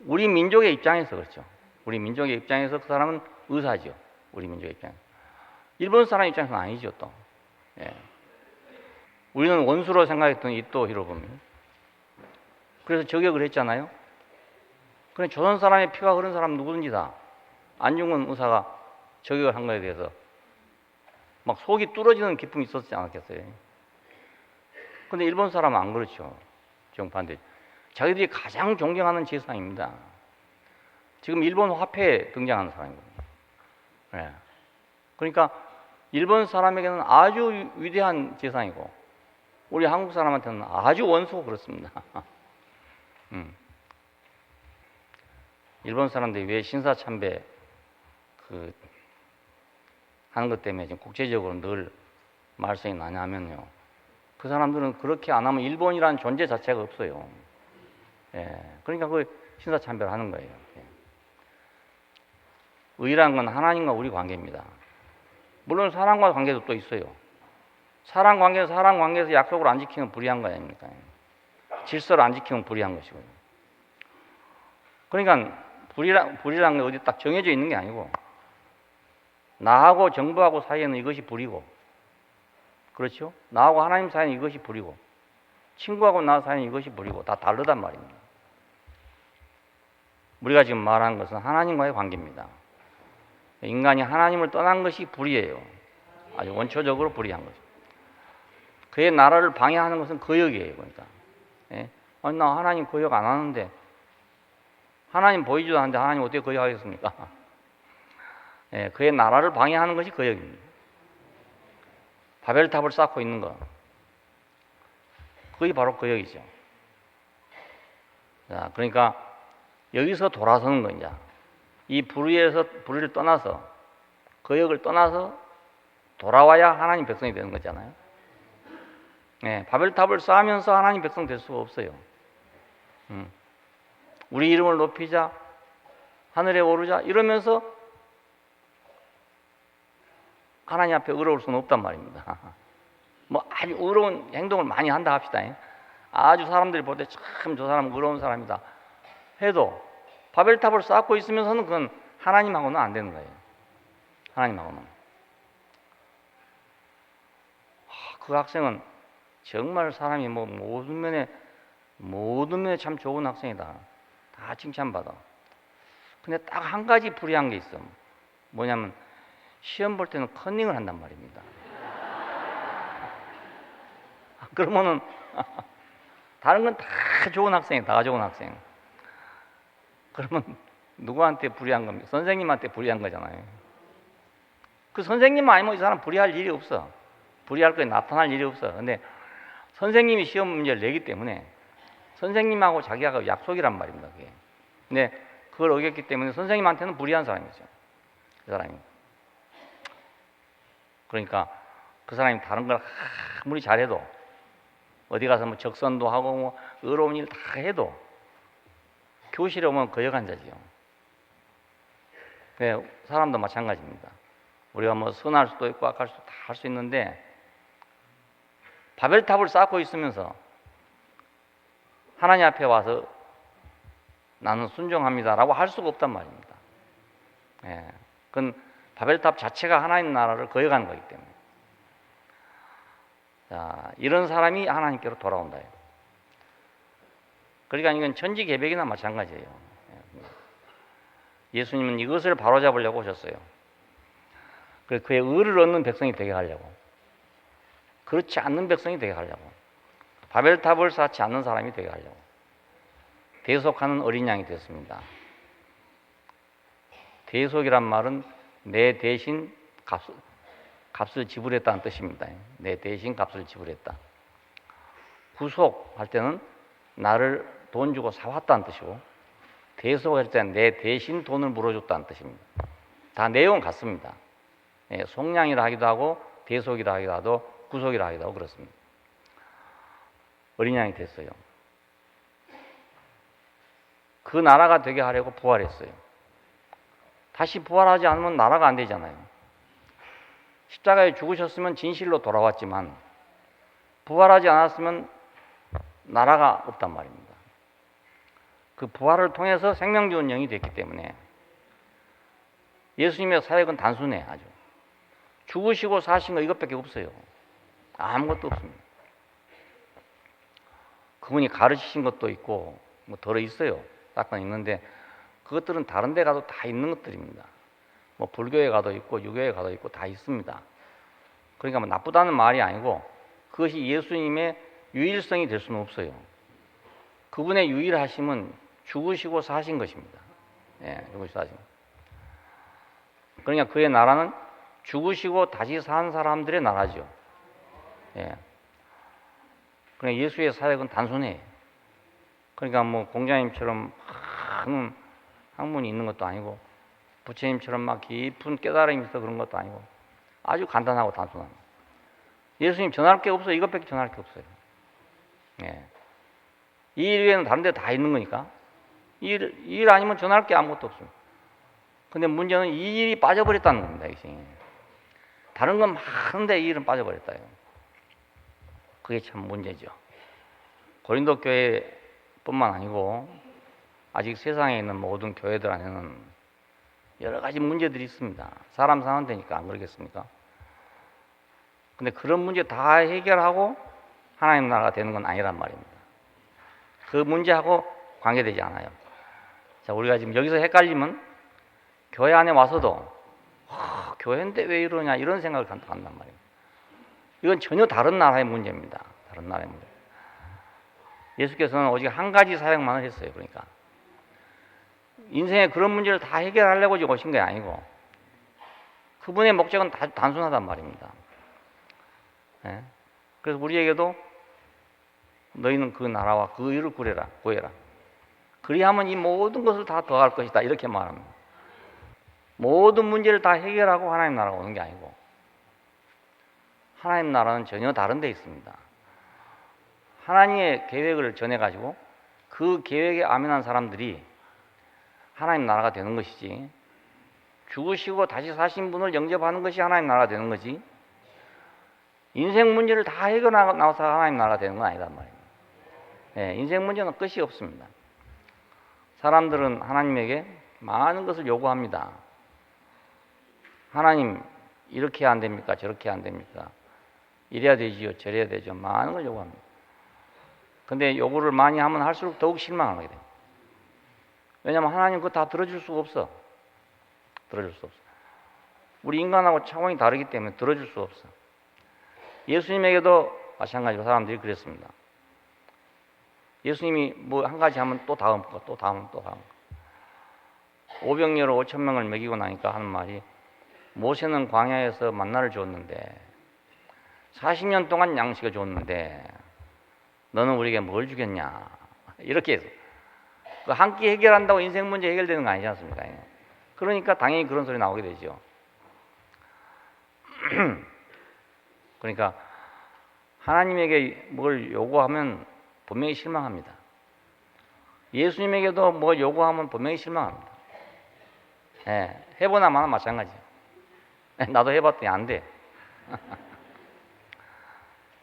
우리 민족의 입장에서 그렇죠. 우리 민족의 입장에서 그 사람은 의사죠. 우리 민족의 입장에서. 일본 사람 입장에서는 아니죠 또. 예. 우리는 원수로 생각했던 이토 히로부미. 그래서 저격을 했잖아요. 그래 조선 사람의 피가 흐른 사람 누구든지 다 안중근 의사가 저격을 한 거에 대해서 막 속이 뚫어지는 기쁨이 있었지 않았겠어요? 근데 일본 사람은 안 그렇죠. 정반대. 자기들이 가장 존경하는 제사장입니다. 지금 일본 화폐에 등장하는 사람이거든요. 네. 그러니까 일본 사람에게는 아주 위대한 제사장이고 우리 한국 사람한테는 아주 원수고 그렇습니다. 일본 사람들이 왜 신사참배 하는 것 때문에 지금 국제적으로 늘 말썽이 나냐면요. 그 사람들은 그렇게 안 하면 일본이라는 존재 자체가 없어요. 예. 그러니까 그 신사참배를 하는 거예요. 예. 의라는 건 하나님과 우리 관계입니다. 물론 사람과 관계도 또 있어요. 사람 관계에서 약속을 안 지키면 불의한 거 아닙니까? 질서를 안 지키면 불의한 것이고요. 그러니까 불이라는 게 어디 딱 정해져 있는 게 아니고 나하고 정부하고 사이에는 이것이 불이고, 그렇죠? 나하고 하나님 사이는 이것이 불이고, 친구하고 나 사이는 이것이 불이고, 다 다르단 말입니다. 우리가 지금 말하는 것은 하나님과의 관계입니다. 인간이 하나님을 떠난 것이 불이에요. 아주 원초적으로 불이한 거죠. 그의 나라를 방해하는 것은 거역이에요. 그러니까. 예? 아니, 나 하나님 거역 안 하는데, 하나님 보이지도 않는데 하나님 어떻게 거역하겠습니까? 예, 그의 나라를 방해하는 것이 거역입니다. 바벨탑을 쌓고 있는 것, 그게 바로 거역이죠. 자, 그러니까 여기서 돌아서는 거, 이제 이 불의를 떠나서, 거역을 떠나서 돌아와야 하나님 백성이 되는 거잖아요. 예, 바벨탑을 쌓으면서 하나님 백성 될 수가 없어요. 우리 이름을 높이자, 하늘에 오르자 이러면서 하나님 앞에 의로울 수는 없단 말입니다. 뭐 아주 의로운 행동을 많이 한다 합시다. 아주 사람들이 볼 때 참 저 사람은 의로운 사람이다 해도 바벨탑을 쌓고 있으면서는 그건 하나님하고는 안 되는 거예요. 하나님하고는. 그 학생은 정말 사람이 뭐 모든 면에 참 좋은 학생이다. 다 칭찬받아. 근데 딱 한 가지 불이한 게 있어. 뭐냐면 시험 볼 때는 컨닝을 한단 말입니다. 그러면은 다른 건 다 좋은 학생이에요. 다 좋은 학생. 그러면 누구한테 불이한 겁니까? 선생님한테 불이한 거잖아요. 그 선생님 아니면 이 사람 불이할 일이 없어. 불이할 거에 나타날 일이 없어. 근데 선생님이 시험 문제를 내기 때문에 선생님하고 자기가 약속이란 말입니다. 그게. 근데 그걸 어겼기 때문에 선생님한테는 불이한 사람이죠. 그 사람이. 그러니까 그 사람이 다른 걸 아무리 잘해도 어디 가서 뭐 적선도 하고 뭐 의로운 일 다 해도 교실에 오면 거역한 자지요. 네, 사람도 마찬가지입니다. 우리가 뭐 선할 수도 있고 악할 수도 다 할 수 있는데 바벨탑을 쌓고 있으면서 하나님 앞에 와서 나는 순종합니다라고 할 수가 없단 말입니다. 예, 그건 바벨탑 자체가 하나님 나라를 거역하는 거기 때문에. 자, 이런 사람이 하나님께로 돌아온다. 그러니까 이건 천지개벽이나 마찬가지예요. 예수님은 이것을 바로잡으려고 오셨어요. 그래서 그의 의를 얻는 백성이 되게 하려고. 그렇지 않는 백성이 되게 하려고. 바벨탑을 쌓지 않는 사람이 되게 하려고. 대속하는 어린 양이 됐습니다. 대속이란 말은 내 대신 값을 지불했다는 뜻입니다. 내 대신 값을 지불했다. 구속할 때는 나를 돈 주고 사왔다는 뜻이고, 대속할 때는 내 대신 돈을 물어줬다는 뜻입니다. 다 내용은 같습니다. 예, 속량이라 하기도 하고 대속이라 하기도 하고 구속이라 하기도 하고 그렇습니다. 어린 양이 됐어요. 그 나라가 되게 하려고 부활했어요. 다시 부활하지 않으면 나라가 안 되잖아요. 십자가에 죽으셨으면 진실로 돌아왔지만 부활하지 않았으면 나라가 없단 말입니다. 그 부활을 통해서 생명 주는 영이 됐기 때문에 예수님의 사역은 단순해. 아주 죽으시고 사신 거 이것밖에 없어요. 아무것도 없습니다. 그분이 가르치신 것도 있고 뭐 덜어 있어요. 약간 있는데 그것들은 다른 데 가도 다 있는 것들입니다. 뭐 불교에 가도 있고 유교에 가도 있고 다 있습니다. 그러니까 뭐 나쁘다는 말이 아니고 그것이 예수님의 유일성이 될 수는 없어요. 그분의 유일하심은 죽으시고 사신 것입니다. 예, 죽으시고 사신. 그러니까 그의 나라는 죽으시고 다시 산 사람들의 나라죠. 예. 그러니까 예수의 사역은 단순해. 그러니까 뭐 공자님처럼 많은 학문이 있는 것도 아니고 부처님처럼 막 깊은 깨달음이 있어 그런 것도 아니고 아주 간단하고 단순합니다. 예수님 전할 게 없어요. 이것밖에 전할 게 없어요. 예. 이 일 외에는 다른 데 다 있는 거니까 이 일 아니면 전할 게 아무것도 없습니다. 근데 문제는 이 일이 빠져버렸다는 겁니다. 이것이. 다른 건 많은데 이 일은 빠져버렸다요. 그게 참 문제죠. 고린도 교회뿐만 아니고 아직 세상에 있는 모든 교회들한테는 여러 가지 문제들이 있습니다. 사람 사는 데니까 안 그러겠습니까? 근데 그런 문제 다 해결하고 하나님 나라가 되는 건 아니란 말입니다. 그 문제하고 관계되지 않아요. 자, 우리가 지금 여기서 헷갈리면 교회 안에 와서도 교회인데 왜 이러냐 이런 생각을 간단 말이에요. 이건 전혀 다른 나라의 문제입니다. 다른 나라의 문제. 예수께서는 오직 한 가지 사역만을 했어요. 그러니까 인생의 그런 문제를 다 해결하려고 지금 오신 게 아니고 그분의 목적은 아주 단순하단 말입니다. 예? 그래서 우리에게도 너희는 그 나라와 그 의를 구해라. 그리하면 이 모든 것을 다 더할 것이다. 이렇게 말합니다. 모든 문제를 다 해결하고 하나님 나라가 오는 게 아니고 하나님 나라는 전혀 다른 데 있습니다. 하나님의 계획을 전해가지고 그 계획에 아멘한 사람들이 하나님 나라가 되는 것이지 죽으시고 다시 사신 분을 영접하는 것이 하나님 나라가 되는 거지 인생 문제를 다 해결하고 나와서 하나님 나라가 되는 건 아니란 말이에요. 예, 인생 문제는 끝이 없습니다. 사람들은 하나님에게 많은 것을 요구합니다. 하나님 이렇게 안 됩니까? 저렇게 안 됩니까? 이래야 되지요, 저래야 되죠. 많은 걸 요구합니다. 근데 요구를 많이 하면 할수록 더욱 실망하게 돼요. 왜냐하면 하나님 그거 다 들어줄 수가 없어. 들어줄 수 없어. 우리 인간하고 차원이 다르기 때문에 들어줄 수 없어. 예수님에게도 마찬가지로 사람들이 그랬습니다. 예수님이 뭐 한 가지 하면 또 다음 거, 또 다음 거. 오병이어로 5,000명을 먹이고 나니까 하는 말이 모세는 광야에서 만나를 줬는데 40년 동안 양식을 줬는데 너는 우리에게 뭘 주겠냐 이렇게 해서 한 끼 해결한다고 인생 문제 해결되는 거 아니지 않습니까? 그러니까 당연히 그런 소리 나오게 되죠. 그러니까 하나님에게 뭘 요구하면 분명히 실망합니다. 예수님에게도 뭐 요구하면 분명히 실망합니다. 예, 해보나 마나 마찬가지예요. 나도 해봤더니 안 돼.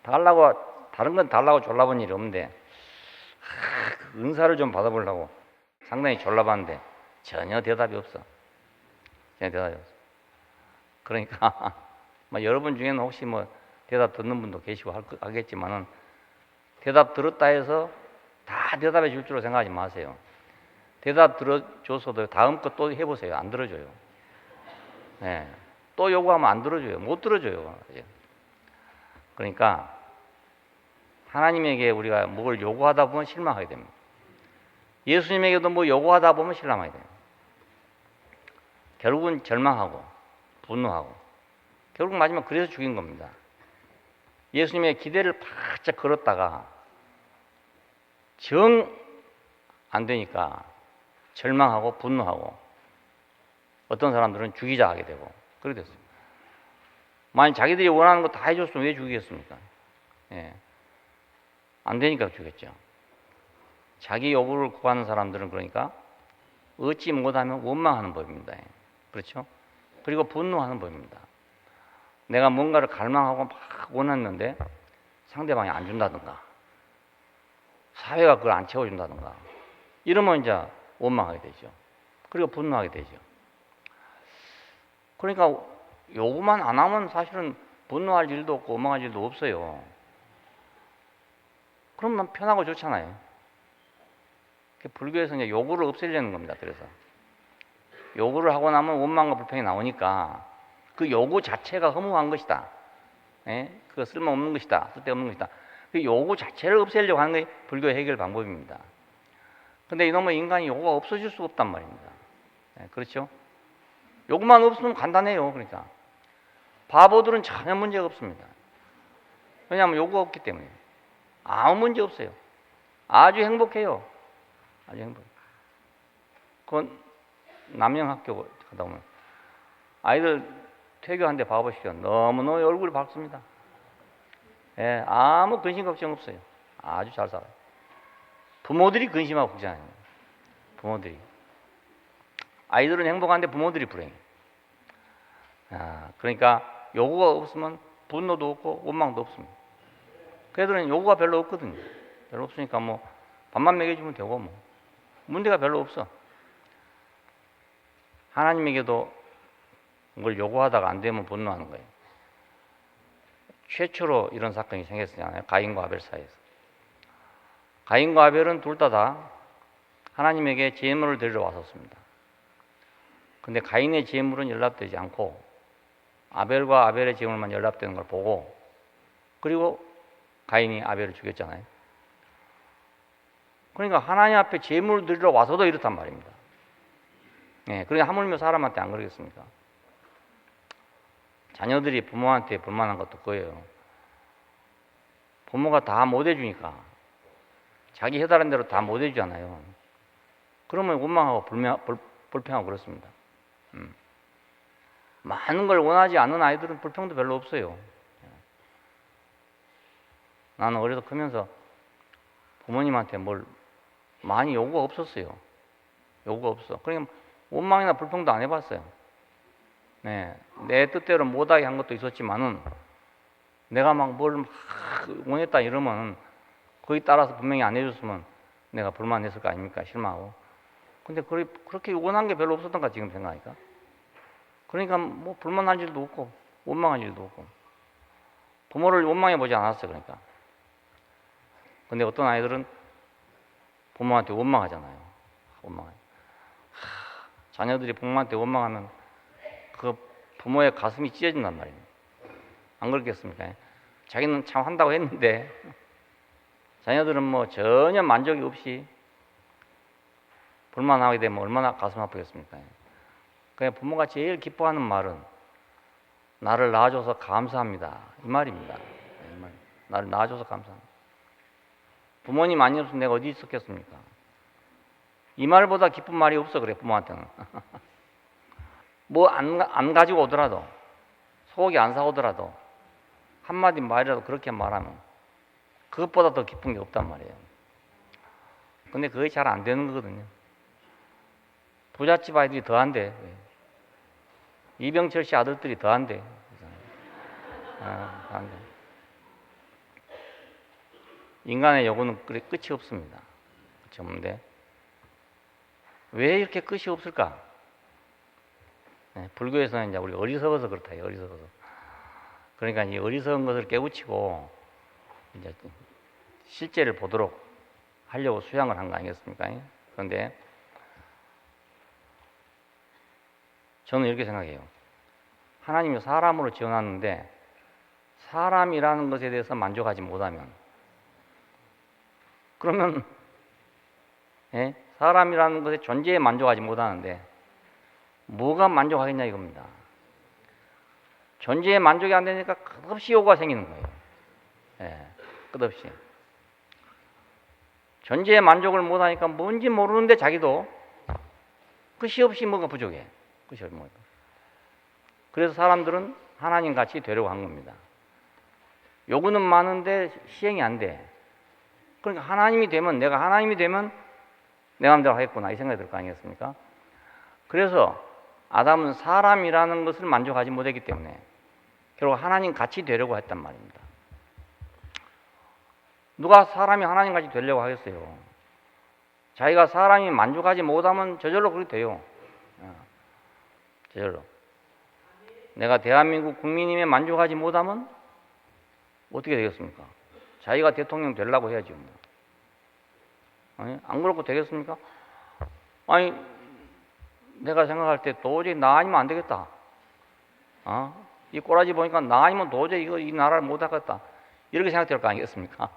다른 건 달라고 졸라본 일이 없는데 그 은사를 좀 받아보려고 상당히 졸라봤는데 전혀 대답이 없어. 전혀 대답이 없어. 그러니까 뭐 여러분 중에는 혹시 뭐 대답 듣는 분도 계시고 하겠지만은 대답 들었다 해서 다 대답해 줄 줄로 생각하지 마세요. 대답 들어줘서도 다음 거 또 해보세요. 안 들어줘요. 네. 또 요구하면 안 들어줘요. 못 들어줘요. 그러니까 하나님에게 우리가 뭘 요구하다 보면 실망하게 됩니다. 예수님에게도 뭐 요구하다 보면 실망하게 됩니다. 결국은 절망하고 분노하고 결국 마지막 그래서 죽인 겁니다. 예수님의 기대를 바짝 걸었다가 정 안 되니까 절망하고 분노하고 어떤 사람들은 죽이자 하게 되고 그렇게 됐어요. 만약 자기들이 원하는 거 다 해줬으면 왜 죽이겠습니까? 예. 안 되니까 죽였죠. 자기 요구를 구하는 사람들은 그러니까 얻지 못하면 원망하는 법입니다. 그렇죠? 그리고 분노하는 법입니다. 내가 뭔가를 갈망하고 막 원했는데 상대방이 안 준다든가 사회가 그걸 안 채워준다든가 이러면 이제 원망하게 되죠. 그리고 분노하게 되죠. 그러니까 요구만 안 하면 사실은 분노할 일도 없고 원망할 일도 없어요. 그러면 편하고 좋잖아요. 불교에서 이제 요구를 없애려는 겁니다. 그래서 요구를 하고 나면 원망과 불평이 나오니까 그 요구 자체가 허무한 것이다. 그거 쓸모없는 것이다. 쓸데없는 것이다. 그 요구 자체를 없애려고 하는 게 불교의 해결 방법입니다. 근데 이놈의 인간이 요구가 없어질 수가 없단 말입니다. 그렇죠? 요구만 없으면 간단해요. 그러니까 바보들은 전혀 문제가 없습니다. 왜냐하면 요구가 없기 때문에 아무 문제 없어요. 아주 행복해요. 아주 행복. 그건 남영학교 가다 보면 아이들 퇴교한데 봐보시죠. 너무너무 얼굴이 밝습니다. 아무 근심 걱정 없어요. 아주 잘 살아요. 부모들이 근심하고 걱정하는 거예요. 부모들이. 아이들은 행복한데 부모들이 불행해. 그러니까 요구가 없으면 분노도 없고 원망도 없습니다. 그 애들은 요구가 별로 없거든요. 별로 없으니까 뭐 밥만 먹여주면 되고 뭐 문제가 별로 없어. 하나님에게도 뭘 요구하다가 안 되면 분노하는 거예요. 최초로 이런 사건이 생겼잖아요. 가인과 아벨 사이에서. 가인과 아벨은 둘 다 하나님에게 제물을 드리러 왔었습니다. 근데 가인의 제물은 연락되지 않고 아벨과 아벨의 제물만 연락되는 걸 보고 그리고 가인이 아벨을 죽였잖아요. 그러니까 하나님 앞에 제물을 드리러 와서도 이렇단 말입니다. 그러니까 하물며 사람한테 안 그러겠습니까? 자녀들이 부모한테 불만한 것도 그거예요. 부모가 다 못 해주니까 자기 해달라는 대로 다 못 해주잖아요. 그러면 원망하고 불평하고 그렇습니다. 많은 걸 원하지 않는 아이들은 불평도 별로 없어요. 나는 어려서 크면서 부모님한테 뭘 많이 요구가 없었어요. 요구가 없어. 그러니까 원망이나 불평도 안 해봤어요. 내 뜻대로 못하게 한 것도 있었지만은 내가 막 뭘 원했다 이러면 거기 따라서 분명히 안 해줬으면 내가 불만했을 거 아닙니까? 실망하고. 근데 그렇게 원한 게 별로 없었던가 지금 생각하니까. 그러니까 뭐 불만할 일도 없고 원망할 일도 없고 부모를 원망해 보지 않았어요. 그러니까. 근데 어떤 아이들은 부모한테 원망하잖아요. 원망해. 자녀들이 부모한테 원망하면 그 부모의 가슴이 찢어진단 말이에요. 안 그렇겠습니까? 자기는 참 한다고 했는데 자녀들은 뭐 전혀 만족이 없이 불만하게 되면 얼마나 가슴 아프겠습니까? 그냥 부모가 제일 기뻐하는 말은 나를 낳아줘서 감사합니다. 이 말입니다. 나를 낳아줘서 감사합니다. 부모님 아니었으면 내가 어디 있었겠습니까? 이 말보다 기쁜 말이 없어 그래 부모한테는. 뭐 안 가지고 오더라도 소고기 안 사오더라도 한마디 말이라도 그렇게 말하면 그것보다 더 기쁜 게 없단 말이에요. 근데 그게 잘 안 되는 거거든요. 부잣집 아이들이 더 한대. 이병철 씨 아들들이 더 한대. 더 한대. 인간의 요구는 끝이 없습니다. 끝이 없는데 왜 이렇게 끝이 없을까? 불교에서는 이제 우리 어리석어서 그렇다. 어리석어서. 그러니까 이 어리석은 것을 깨우치고 이제 실제를 보도록 하려고 수양을 한 거 아니겠습니까? 그런데 저는 이렇게 생각해요. 하나님이 사람으로 지어놨는데 사람이라는 것에 대해서 만족하지 못하면 그러면 사람이라는 것의 존재에 만족하지 못하는데 뭐가 만족하겠냐 이겁니다. 존재에 만족이 안 되니까 끝없이 요구가 생기는 거예요. 끝없이. 존재에 만족을 못하니까 뭔지 모르는데 자기도 끝이 없이 뭐가 부족해. 끝이 없이 뭐가. 그래서 사람들은 하나님같이 되려고 한 겁니다. 요구는 많은데 시행이 안 돼. 그러니까 하나님이 되면 내가 하나님이 되면 내 마음대로 하겠구나 이 생각이 들 거 아니겠습니까? 그래서 아담은 사람이라는 것을 만족하지 못했기 때문에 결국 하나님 같이 되려고 했단 말입니다. 누가 사람이 하나님 같이 되려고 하겠어요? 자기가 사람이 만족하지 못하면 저절로 그렇게 돼요. 저절로. 내가 대한민국 국민임에 만족하지 못하면 어떻게 되겠습니까? 자기가 대통령 되려고 해야죠. 아니, 안 그렇고 되겠습니까? 아니, 내가 생각할 때 도저히 나 아니면 안 되겠다. 이 꼬라지 보니까 나 아니면 도저히 이 나라를 못 하겠다. 이렇게 생각될 거 아니겠습니까?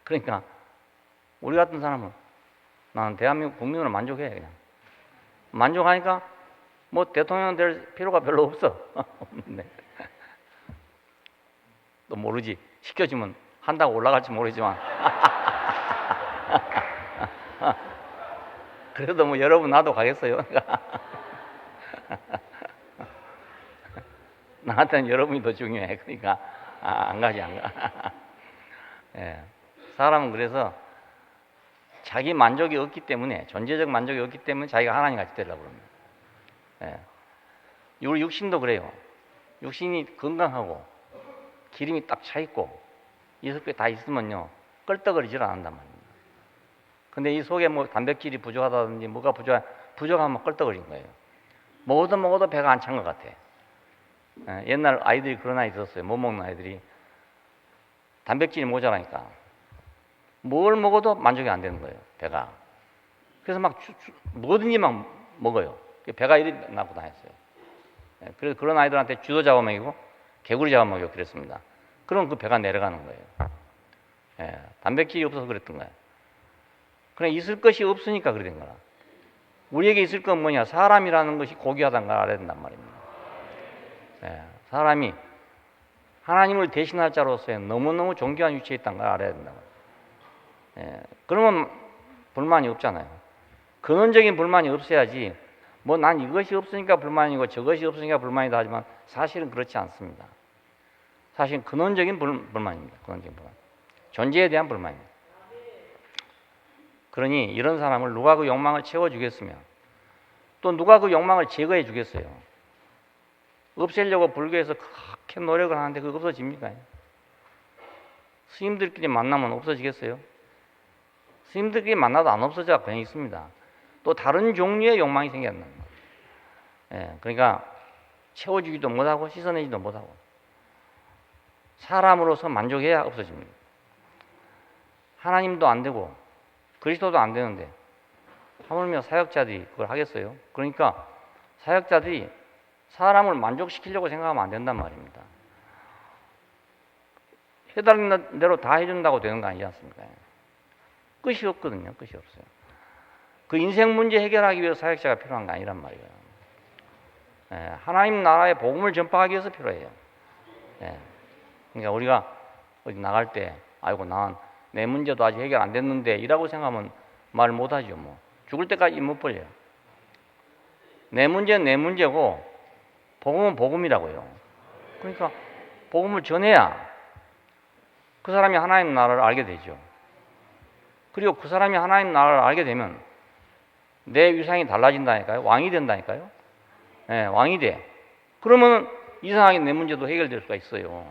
그러니까 우리 같은 사람은 나는 대한민국 국민으로 만족해. 그냥 만족하니까 뭐 대통령 될 필요가 별로 없어. 없는데 또 모르지. 시켜주면 한다고 올라갈지 모르지만 그래도 뭐 여러분 나도 가겠어요. 나한테는 여러분이 더 중요해. 그러니까 안 가지 안 가. 예. 사람은 그래서 자기 만족이 없기 때문에, 존재적 만족이 없기 때문에 자기가 하나님 같이 되려고 그럽니다. 예. 우리 육신도 그래요. 육신이 건강하고 기름이 딱 차 있고 이런 게 다 있으면요 껄떡거리질 않는단 말입니다. 근데 이 속에 뭐 단백질이 부족하다든지 뭐가 부족하면 껄떡거리는 거예요. 먹어도 배가 안 찬 것 같아. 예. 옛날 아이들이 그런 아이 있었어요. 못 먹는 아이들이 단백질이 모자라니까 뭘 먹어도 만족이 안 되는 거예요, 배가. 그래서 막 뭐든지 막 먹어요. 배가 이리 나고 다녔어요. 그래서 그런 아이들한테 쥐도 잡아먹이고 개구리 잡아먹이고 그랬습니다. 그럼 그 배가 내려가는 거예요. 단백질이 없어서 그랬던 거예요. 그냥 있을 것이 없으니까 그래 된 거라. 우리에게 있을 건 뭐냐? 사람이라는 것이 고귀하다는 걸 알아야 된단 말입니다. 사람이 하나님을 대신할 자로서의 너무너무 존귀한 위치에 있다는 걸 알아야 된다. 그러면 불만이 없잖아요. 근원적인 불만이 없어야지 뭐 난 이것이 없으니까 불만이고 저것이 없으니까 불만이다 하지만 사실은 그렇지 않습니다. 사실은 근원적인 불만입니다. 근원적인 불만. 존재에 대한 불만입니다. 그러니 이런 사람을 누가 그 욕망을 채워주겠으며 또 누가 그 욕망을 제거해 주겠어요. 없애려고 불교에서 그렇게 노력을 하는데 그거 없어집니까? 스님들끼리 만나면 없어지겠어요? 스님들끼리 만나도 안 없어져 그냥 있습니다. 또 다른 종류의 욕망이 생겼는 거예요. 그러니까 채워주기도 못하고 씻어내지도 못하고 사람으로서 만족해야 없어집니다. 하나님도 안 되고 그리스도도 안 되는데 하물며 사역자들이 그걸 하겠어요? 그러니까 사역자들이 사람을 만족시키려고 생각하면 안 된단 말입니다. 해달라는 대로 다 해준다고 되는 거 아니지 않습니까? 끝이 없거든요. 끝이 없어요. 그 인생 문제 해결하기 위해서 사역자가 필요한 거 아니란 말이에요. 하나님 나라의 복음을 전파하기 위해서 필요해요. 그러니까 우리가 어디 나갈 때 아이고 난 내 문제도 아직 해결 안 됐는데 이라고 생각하면 말 못하죠. 뭐 죽을 때까지 못 벌려요. 내 문제는 내 문제고 복음은 복음이라고요. 그러니까 복음을 전해야 그 사람이 하나님 나라를 알게 되죠. 그리고 그 사람이 하나님 나라를 알게 되면 내 위상이 달라진다니까요. 왕이 된다니까요. 왕이 돼. 그러면 이상하게 내 문제도 해결될 수가 있어요.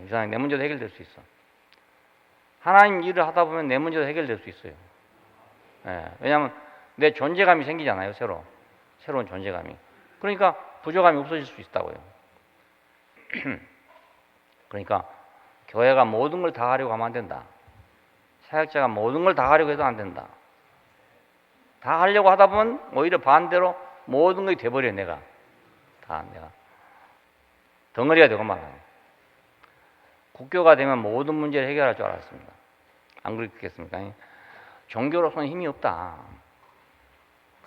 이상하게 내 문제도 해결될 수 있어. 하나님 일을 하다 보면 내 문제도 해결될 수 있어요. 왜냐하면 내 존재감이 생기잖아요. 새로운 존재감이. 그러니까 부족함이 없어질 수 있다고요. 그러니까 교회가 모든 걸 다 하려고 하면 안 된다. 사역자가 모든 걸 다 하려고 해도 안 된다. 다 하려고 하다 보면 오히려 반대로 모든 것이 돼버려요. 내가 덩어리가 되고 말아요. 국교가 되면 모든 문제를 해결할 줄 알았습니다. 안 그렇겠습니까? 종교로서는 힘이 없다.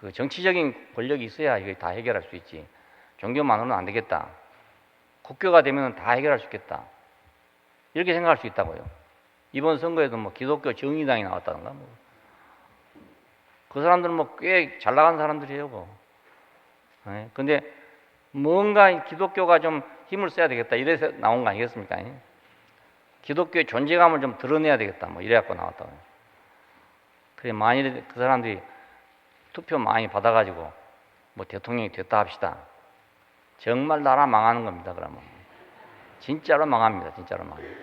그 정치적인 권력이 있어야 이거 다 해결할 수 있지. 종교만으로는 안 되겠다. 국교가 되면 다 해결할 수 있겠다. 이렇게 생각할 수 있다고요. 이번 선거에도 뭐 기독교 정의당이 나왔다던가 뭐. 그 사람들은 뭐 꽤 잘 나간 사람들이에요. 뭐. 근데 뭔가 기독교가 좀 힘을 써야 되겠다. 이래서 나온 거 아니겠습니까? 기독교의 존재감을 좀 드러내야 되겠다. 뭐 이래갖고 나왔다고. 그래 만일에 그 사람들이 투표 많이 받아가지고 뭐 대통령이 됐다 합시다. 정말 나라 망하는 겁니다. 그러면 진짜로 망합니다. 진짜로 망합니다.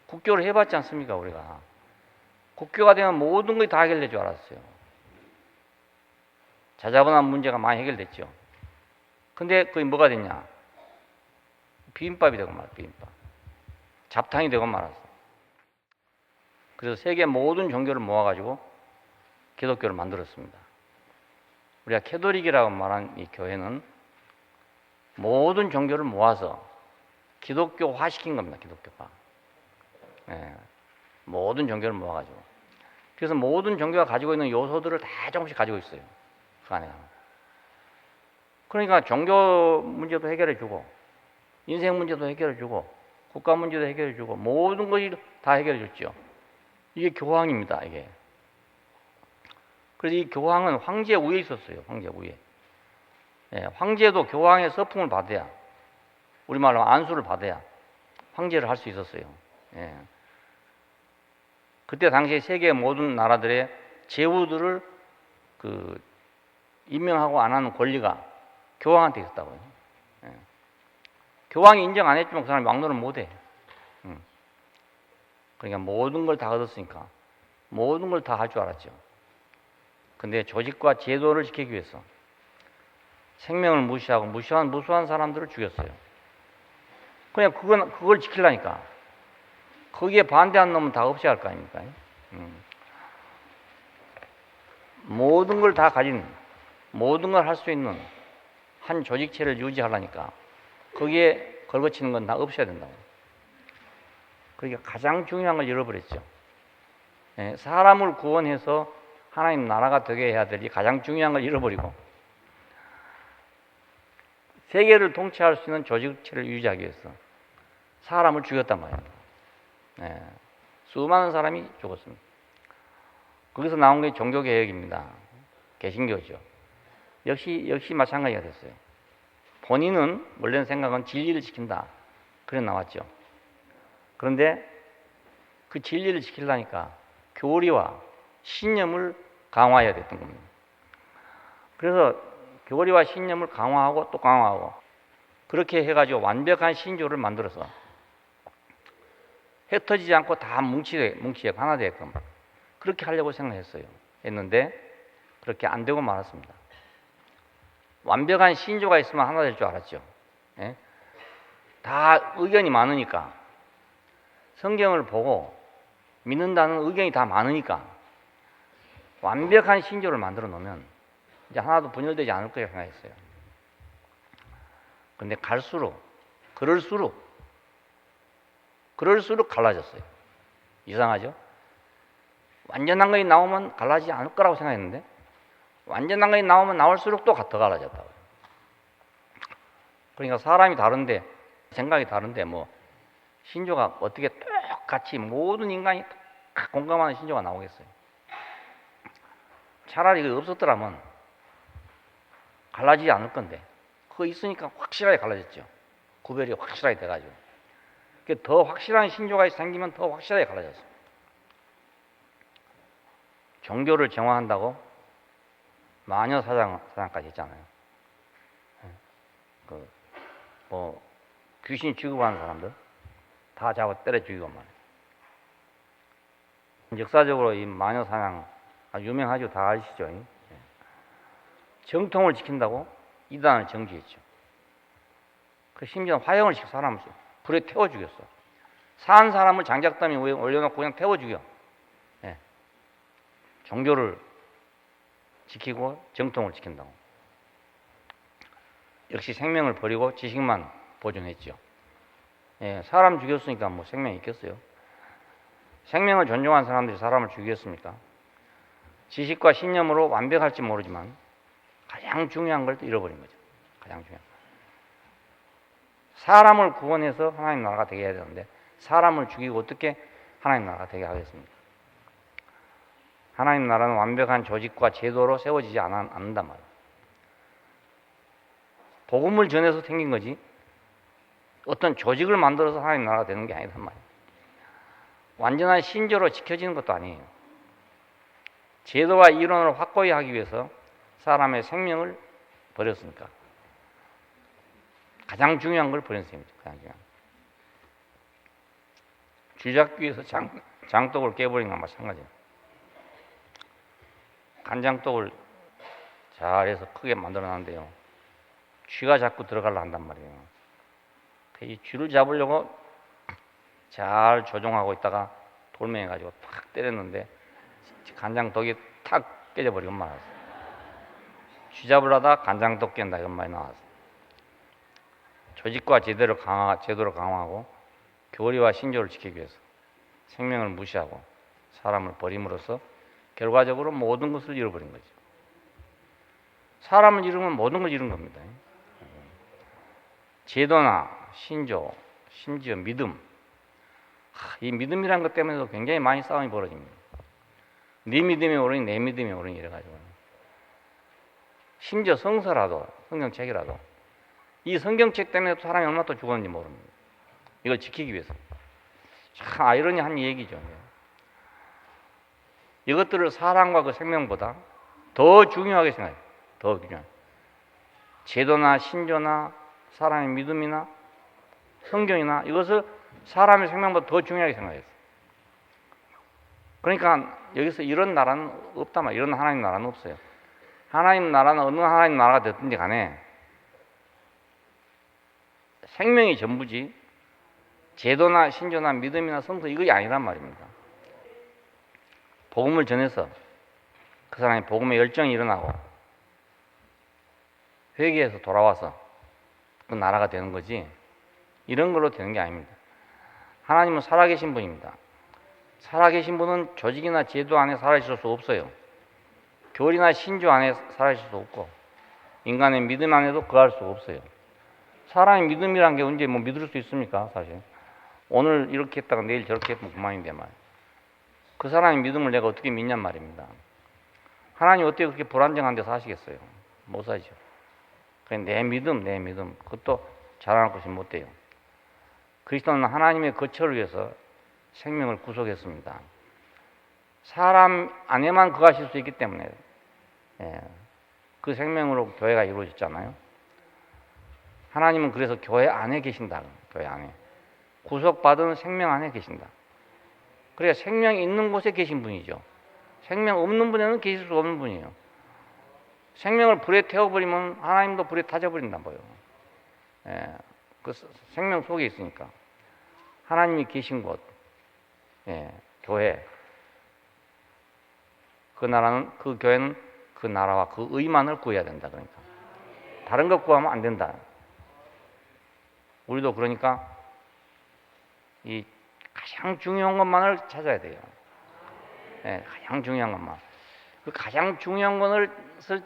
국교를 해봤지 않습니까? 우리가 국교가 되면 모든 것이 다 해결될 줄 알았어요. 자자분한 문제가 많이 해결됐죠. 근데 그게 뭐가 됐냐? 비빔밥이 되고 말았어. 비빔밥. 잡탕이 되고 말았어. 그래서 세계 모든 종교를 모아가지고 기독교를 만들었습니다. 우리가 캐톨릭이라고 말한 이 교회는 모든 종교를 모아서 기독교화 시킨 겁니다. 기독교화. 예, 모든 종교를 모아가지고. 그래서 모든 종교가 가지고 있는 요소들을 다 조금씩 가지고 있어요. 그 안에. 그러니까 종교 문제도 해결해주고, 인생 문제도 해결해주고, 국가 문제도 해결해주고, 모든 것이 다 해결해줬죠. 이게 교황입니다. 이게. 그래서 이 교황은 황제 위에 있었어요. 황제 위에. 예, 황제도 교황의 서풍을 받아야, 우리말로 안수를 받아야 황제를 할 수 있었어요. 예. 그때 당시에 세계 모든 나라들의 제후들을 임명하고 안 하는 권리가 교황한테 있었다고요. 예. 교황이 인정 안 했지만 그 사람이 왕노를 못 해. 그러니까 모든 걸 다 얻었으니까 모든 걸 다 할 줄 알았죠. 근데 조직과 제도를 지키기 위해서 생명을 무시하고 무수한 사람들을 죽였어요. 그냥 그걸 지키려니까 거기에 반대한 놈은 다 없애야 할 거 아닙니까? 모든 걸 다 가진, 모든 걸 할 수 있는 한 조직체를 유지하려니까 거기에 걸거치는 건 다 없애야 된다고. 그러니까 가장 중요한 걸 잃어버렸죠. 예, 사람을 구원해서 하나님 나라가 되게 해야 되니 가장 중요한 걸 잃어버리고 세계를 통치할 수 있는 조직체를 유지하기 위해서 사람을 죽였단 말입니다. 예, 수많은 사람이 죽었습니다. 거기서 나온 게 종교개혁입니다. 개신교죠. 역시 마찬가지가 됐어요. 본인은 원래는 생각은 진리를 지킨다. 그래 나왔죠. 그런데 그 진리를 지키려니까 교리와 신념을 강화해야 됐던 겁니다. 그래서 교리와 신념을 강화하고 또 강화하고 그렇게 해가지고 완벽한 신조를 만들어서 흩어지지 않고 다 뭉치게 하나 되게끔 그렇게 하려고 생각했어요. 했는데 그렇게 안 되고 말았습니다. 완벽한 신조가 있으면 하나 될 줄 알았죠. 예? 다 의견이 많으니까 성경을 보고 믿는다는 의견이 다 많으니까 완벽한 신조를 만들어 놓으면 이제 하나도 분열되지 않을 거라고 생각했어요. 그런데 그럴수록 갈라졌어요. 이상하죠? 완전한 것이 나오면 갈라지지 않을 거라고 생각했는데 완전한 것이 나오면 나올수록 또 더 갈라졌다고요. 그러니까 사람이 다른데 생각이 다른데 뭐 신조가 어떻게 똑같이 모든 인간이 다 공감하는 신조가 나오겠어요. 차라리 이거 없었더라면 갈라지지 않을 건데 그거 있으니까 확실하게 갈라졌죠. 구별이 확실하게 돼가지고 더 확실한 신조가 생기면 더 확실하게 갈라졌어요. 종교를 정화한다고 마녀 사상까지 했잖아요. 귀신 취급하는 사람들 다 잡아 때려 죽이고 말이에요. 역사적으로 이 마녀 사냥 유명하죠. 다 아시죠? 정통을 지킨다고 이단을 정지했죠. 그 심지어 화형을 시켜 사람을 불에 태워 죽였어. 산 사람을 장작더미 위에 올려놓고 그냥 태워 죽여. 예. 종교를 지키고 정통을 지킨다고. 역시 생명을 버리고 지식만 보존했죠. 예, 사람 죽였으니까 뭐 생명이 있겠어요? 생명을 존중한 사람들이 사람을 죽였습니까? 지식과 신념으로 완벽할지 모르지만 가장 중요한 걸 잃어버린 거죠. 가장 중요한 거. 사람을 구원해서 하나님 나라가 되게 해야 되는데 사람을 죽이고 어떻게 하나님 나라가 되게 하겠습니까? 하나님 나라는 완벽한 조직과 제도로 세워지지 않는단 말이에요. 복음을 전해서 생긴 거지 어떤 조직을 만들어서 하나님 나라가 되는 게 아니란 말이에요. 완전한 신조로 지켜지는 것도 아니에요. 제도와 이론을 확고히 하기 위해서 사람의 생명을 버렸으니까 가장 중요한 걸 버린 셈이죠. 가장 중요한 쥐잡기에서 장독을 깨버린 것과 마찬가지예요. 간장독을 잘해서 크게 만들어놨는데요. 쥐가 자꾸 들어가려 한단 말이에요. 이 쥐를 잡으려고 잘 조종하고 있다가 돌멩이가지고 탁 때렸는데 간장독이 탁 깨져버리고 말았어요. 쥐 잡으려다 간장독 깬다 이런 말이 나왔어요. 조직과 제도를 강화하고 교리와 신조를 지키기 위해서 생명을 무시하고 사람을 버림으로써 결과적으로 모든 것을 잃어버린 거죠. 사람을 잃으면 모든 걸 잃은 겁니다. 제도나 신조, 심지어 믿음. 이 믿음이라는 것 때문에도 굉장히 많이 싸움이 벌어집니다. 네 믿음이 옳으니 내 믿음이 옳으니 이래가지고. 심지어 성서라도, 성경책이라도 이 성경책 때문에 사람이 얼마나 또 죽었는지 모릅니다. 이걸 지키기 위해서. 참 아이러니한 얘기죠. 이것들을 사람과 그 생명보다 더 중요하게 생각해요. 더 중요해요. 제도나 신조나 사람의 믿음이나 성경이나 이것을 사람의 생명보다 더 중요하게 생각했어요. 그러니까 여기서 이런 나라는 없단 말이에요. 이런 하나님 나라는 없어요. 하나님 나라는 어느 하나님 나라가 됐든지 간에 생명이 전부지 제도나 신조나 믿음이나 성서 이것이 아니란 말입니다. 복음을 전해서 그 사람이 복음의 열정이 일어나고 회개해서 돌아와서 그 나라가 되는 거지 이런 걸로 되는 게 아닙니다. 하나님은 살아계신 분입니다. 살아계신 분은 조직이나 제도 안에 살아있을 수 없어요. 교리나 신조 안에 살아있을 수 없고 인간의 믿음 안에도 거할 수 없어요. 사람의 믿음이란 게 언제 뭐 믿을 수 있습니까? 사실 오늘 이렇게 했다가 내일 저렇게 했으면 그만인데 말이에요. 그 사람의 믿음을 내가 어떻게 믿냔 말입니다. 하나님 어떻게 그렇게 불안정한 데 사시겠어요? 못 사죠. 그냥 내 믿음 그것도 자랑할 것이 못 돼요. 그리스도는 하나님의 거처를 위해서 생명을 구속했습니다. 사람 안에만 거하실 수 있기 때문에 그 생명으로 교회가 이루어졌잖아요. 하나님은 그래서 교회 안에 계신다. 교회 안에 구속받은 생명 안에 계신다. 그래야 생명이 있는 곳에 계신 분이죠. 생명 없는 분에는 계실 수 없는 분이에요. 생명을 불에 태워버리면 하나님도 불에 타져버린다고요. 그 생명 속에 있으니까 하나님이 계신 곳, 교회, 그 나라는 그 교회는 그 나라와 그 의만을 구해야 된다. 그러니까 다른 것 구하면 안 된다. 우리도 그러니까 이 가장 중요한 것만을 찾아야 돼요. 가장 중요한 것만. 그 가장 중요한 것을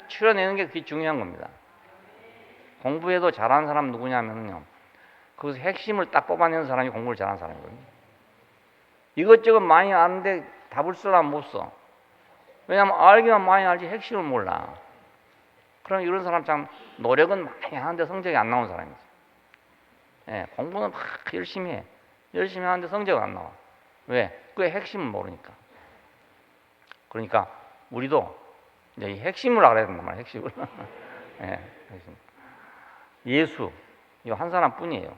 추려내는 게 그게 중요한 겁니다. 공부해도 잘하는 사람 누구냐면요. 거기서 핵심을 딱 뽑아내는 사람이 공부를 잘하는 사람이거든요. 이것저것 많이 아는데 답을 쓰려면 못 써. 왜냐하면 알기만 많이 알지 핵심을 몰라. 그럼 이런 사람 참 노력은 많이 하는데 성적이 안 나오는 사람이죠. 공부는 막 열심히 해. 열심히 하는데 성적은 안 나와. 왜? 그게 핵심을 모르니까. 그러니까 우리도 이제 이 핵심을 알아야 된단 말이에요. 핵심을. 핵심. 예수 이 한 사람뿐이에요.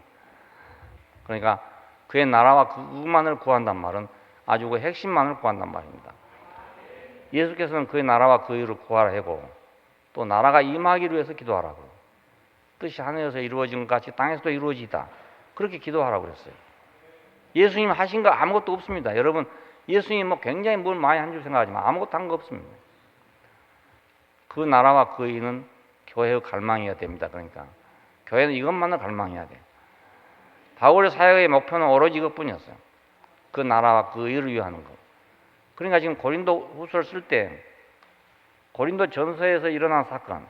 그러니까 그의 나라와 그것만을 구한단 말은 아주 그 핵심만을 구한단 말입니다. 예수께서는 그의 나라와 그 의를 구하라 하고 또 나라가 임하기를 위해서 기도하라고. 뜻이 하늘에서 이루어진 것 같이 땅에서도 이루어지다. 그렇게 기도하라고 그랬어요. 예수님 하신 거 아무것도 없습니다. 여러분 예수님 뭐 굉장히 뭘 많이 한 줄 생각하지만 아무것도 한 거 없습니다. 그 나라와 그 의는 교회의 갈망이어야 됩니다. 그러니까 교회는 이것만을 갈망해야 돼요. 바울의 사역의 목표는 오로지 이것뿐이었어요. 그 나라와 그 의를 위하는 것. 그러니까 지금 고린도 후서를 쓸 때 고린도 전서에서 일어난 사건,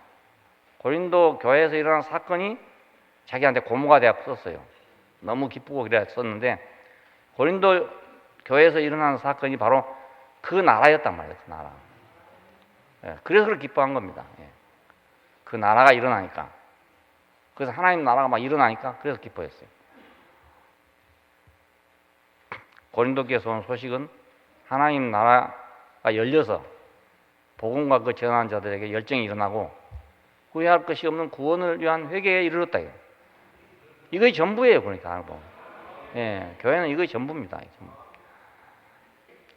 고린도 교회에서 일어난 사건이 자기한테 고무가 되어 썼어요. 너무 기쁘고 그래 썼는데 고린도 교회에서 일어난 사건이 바로 그 나라였단 말이에요. 그 나라. 그래서 그걸 기뻐한 겁니다. 그 나라가 일어나니까. 그래서 하나님 나라가 막 일어나니까 그래서 기뻐했어요. 고린도께서 온 소식은 하나님 나라가 열려서 복음과 그 전하는 자들에게 열정이 일어나고 후회할 것이 없는 구원을 위한 회개에 이르렀다. 이것이 전부예요. 그러니까 교회는 이것이 전부입니다.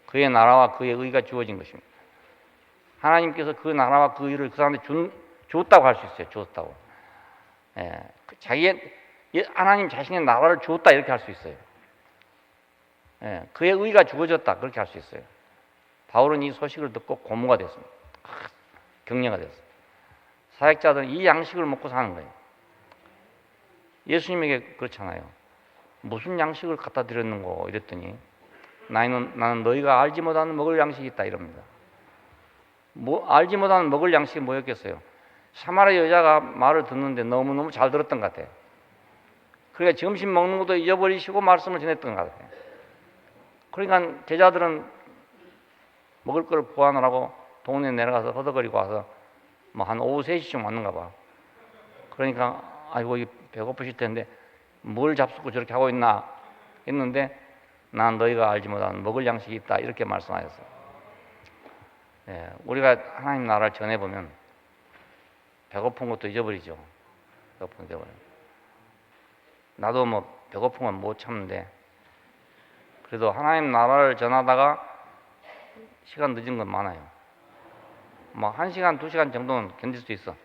그의 나라와 그의 의가 주어진 것입니다. 하나님께서 그 나라와 그 의를 그 사람한테 줬다고 할 수 있어요. 줬다고. 하나님 자신의 나라를 주었다 이렇게 할 수 있어요. 그의 의가 주어졌다 그렇게 할 수 있어요. 바울은 이 소식을 듣고 고무가 됐습니다. 격려가 됐어요. 사역자들은 이 양식을 먹고 사는 거예요. 예수님에게 그렇잖아요. 무슨 양식을 갖다 드렸는고 이랬더니 나는 너희가 알지 못하는 먹을 양식이 있다 이럽니다. 알지 못하는 먹을 양식이 뭐였겠어요? 사마리아 여자가 말을 듣는데 너무너무 잘 들었던 것 같아요. 그러니까 점심 먹는 것도 잊어버리시고 말씀을 전했던 것 같아요. 그러니까 제자들은 먹을 걸 보완하라고 동네에 내려가서 허덕거리고 와서 뭐 한 오후 3시쯤 왔는가 봐. 그러니까 아이고 배고프실 텐데 뭘 잡수고 저렇게 하고 있나 했는데 난 너희가 알지 못하는 먹을 양식이 있다 이렇게 말씀하셨어요. 예, 우리가 하나님 나라를 전해보면 배고픈 것도 잊어버리죠. 배고픈 거 잊어버려. 나도 뭐 배고픈 건 못 참는데 그래도 하나님 나라를 전하다가 시간 늦은 건 많아요. 막 1시간, 2시간 정도는 견딜 수 있어.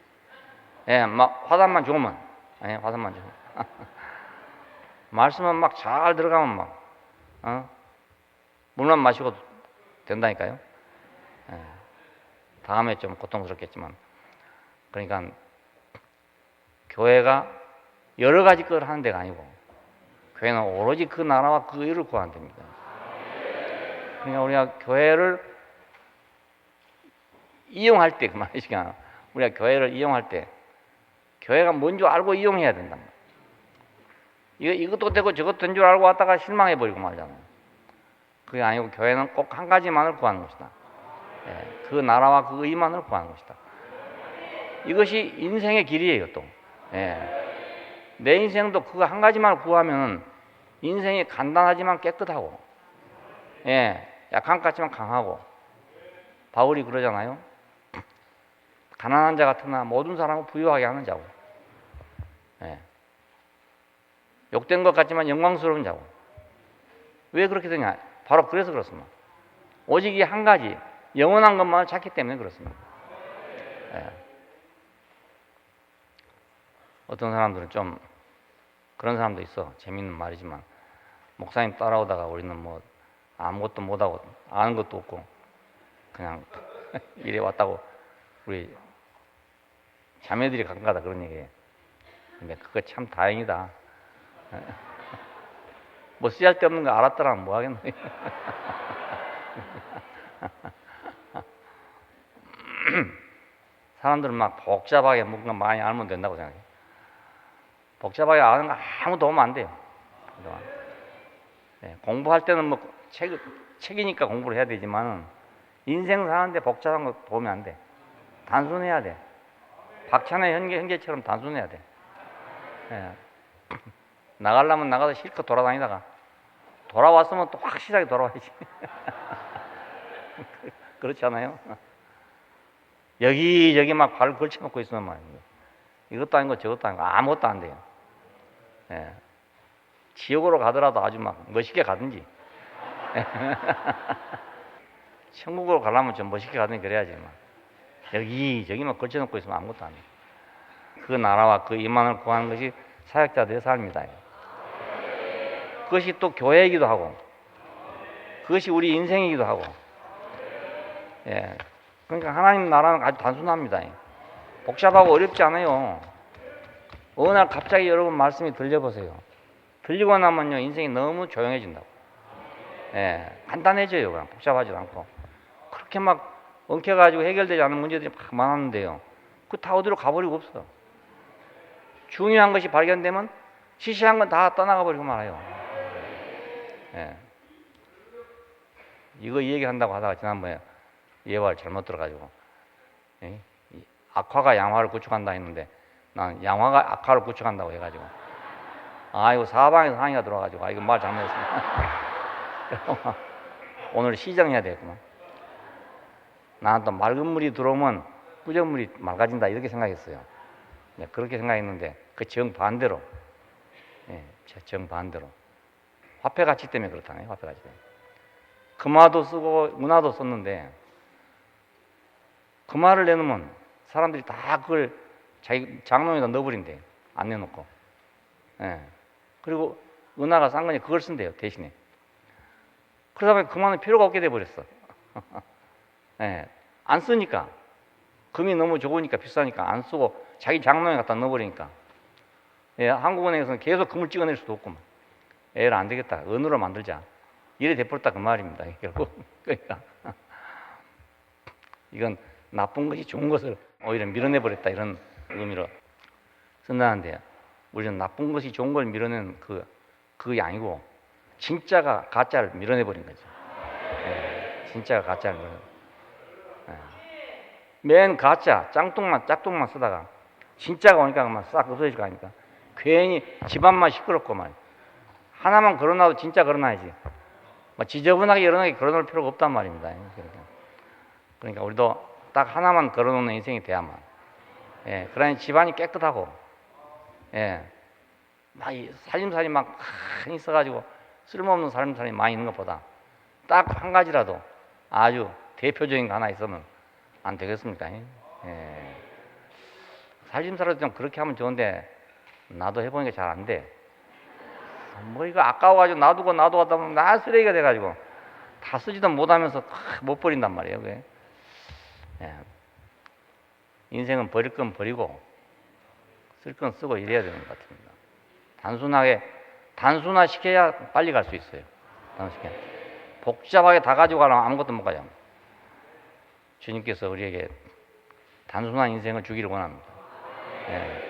예, 막 화단만 죽으면, 예, 화단만 죽으면. 말씀은 막 잘 들어가면 막, 물만 마시고 된다니까요. 예, 다음에 좀 고통스럽겠지만. 그러니까 교회가 여러 가지 걸 하는 데가 아니고 교회는 오로지 그 나라와 그 의를 구하는 데입니다. 그러니까 우리가 교회를 이용할 때 그 말이야. 우리가 교회를 이용할 때 교회가 뭔 줄 알고 이용해야 된단 말이야. 이것도 되고 저것도 된 줄 알고 왔다가 실망해버리고 말잖아요. 그게 아니고 교회는 꼭 한 가지만을 구하는 것이다. 예, 그 나라와 그 의만을 구하는 것이다. 이것이 인생의 길이에요 또. 예, 내 인생도 그거 한 가지만 구하면 인생이 간단하지만 깨끗하고, 예, 약한 것 같지만 강하고. 바울이 그러잖아요. 가난한 자 같으나 모든 사람을 부유하게 하는 자고, 예, 욕된 것 같지만 영광스러운 자고. 왜 그렇게 되냐? 바로 그래서 그렇습니다. 오직 이 한 가지 영원한 것만을 찾기 때문에 그렇습니다. 예. 어떤 사람들은 좀 그런 사람도 있어. 재밌는 말이지만 목사님 따라오다가 우리는 뭐 아무것도 못하고 아는 것도 없고 그냥 이래 왔다고 우리 자매들이 가끔가다 그런 얘기해. 근데 그거 참 다행이다. 뭐 쓰잘데없는 거 알았더라면 뭐 하겠노. 사람들은 막 복잡하게 뭔가 많이 알면 된다고 생각해. 복잡하게 아는 거 아무 도움 안 돼요. 네, 공부할 때는 뭐 책이니까 공부를 해야 되지만 인생 사는데 복잡한 거 도움이 안 돼. 단순해야 돼. 박찬의 현계처럼 단순해야 돼. 예. 나가려면 나가서 실컷 돌아다니다가 돌아왔으면 또 확실하게 돌아와야지. 그렇지 않아요? 여기저기 막 발을 걸쳐놓고 있으면 말이에요. 이것도 아니고 저것도 아니고 아무것도 안 돼요. 예. 지옥으로 가더라도 아주 막 멋있게 가든지 천국으로 가려면 좀 멋있게 가든지 그래야지 막 여기저기만 걸쳐놓고 있으면 아무것도 안 돼요. 그 나라와 그 임만을 구하는 것이 사역자들의 삶이다. 그것이 또 교회이기도 하고 그것이 우리 인생이기도 하고, 예. 그러니까 하나님 나라는 아주 단순합니다. 복잡하고 어렵지 않아요. 어느 날 갑자기 여러분 말씀이 들려보세요. 들리고 나면요 인생이 너무 조용해진다고. 예, 간단해져요. 그냥 복잡하지도 않고. 그렇게 막 엉켜가지고 해결되지 않은 문제들이 막 많았는데요. 그 다 어디로 가버리고 없어. 중요한 것이 발견되면 시시한 건 다 떠나가 버리고 말아요. 예. 이거 얘기한다고 하다가 지난번에 예화를 잘못 들어가지고, 예? 악화가 양화를 구축한다 했는데 난 양화가 악화를 구축한다고 해가지고 이거 사방에서 항의가 들어와가지고 이거 말 잘못했습니다. 오늘 시정해야 되겠구만. 나는 또 맑은 물이 들어오면 꾸정물이 맑아진다 이렇게 생각했어요. 네, 그렇게 생각했는데 그 정반대로, 예, 정반대로 화폐 가치 때문에 그렇다네요. 화폐 가치 때문에. 금화도 쓰고 은화도 썼는데 금화를 내놓으면 사람들이 다 그걸 자기 장롱에다 넣어버린대요. 안 내놓고. 예. 그리고 은화가 싼 거니 그걸 쓴대요. 대신에. 그러다 보니 금화는 필요가 없게 돼버렸어. 예. 안 쓰니까. 금이 너무 좋으니까 비싸니까 안 쓰고 자기 장롱에 갖다 넣어버리니까. 예, 한국은행에서는 계속 금을 찍어낼 수도 없고, 애를 안 되겠다. 은으로 만들자. 이래 돼버렸다 그 말입니다. 결국 그러니까 이건 나쁜 것이 좋은 것을 오히려 밀어내버렸다 이런 의미로 쓴다는데, 우리는 나쁜 것이 좋은 걸 밀어내는 그게 아니고 진짜가 가짜를 밀어내버린 거죠. 예, 진짜가 가짜를 밀어내. 예. 맨 가짜 짝퉁만 쓰다가 진짜가 오니까 막 싹 없어질 거 아닙니까? 괜히 집안만 시끄럽고 말. 하나만 걸어놔도 진짜 걸어놔야지. 지저분하게 여러 개 걸어놓을 필요가 없단 말입니다. 그러니까 우리도 딱 하나만 걸어놓는 인생이 돼야만. 예, 그러니 집안이 깨끗하고, 예, 막 살림살이 막 많이 있어가지고 쓸모없는 살림살이 많이 있는 것보다 딱 한 가지라도 아주 대표적인 거 하나 있으면 안 되겠습니까? 예. 살림살이도 좀 그렇게 하면 좋은데 나도 해보니까 잘 안 돼. 뭐 이거 아까워가지고 놔두고 하다 보면 나 쓰레기가 돼가지고 다 쓰지도 못하면서 못 버린단 말이에요. 그게. 예. 인생은 버릴 건 버리고 쓸 건 쓰고 이래야 되는 것 같습니다. 단순화시켜야 빨리 갈 수 있어요. 단순시켜. 복잡하게 다 가지고 가면 아무것도 못 가요. 주님께서 우리에게 단순한 인생을 주기를 원합니다. 예.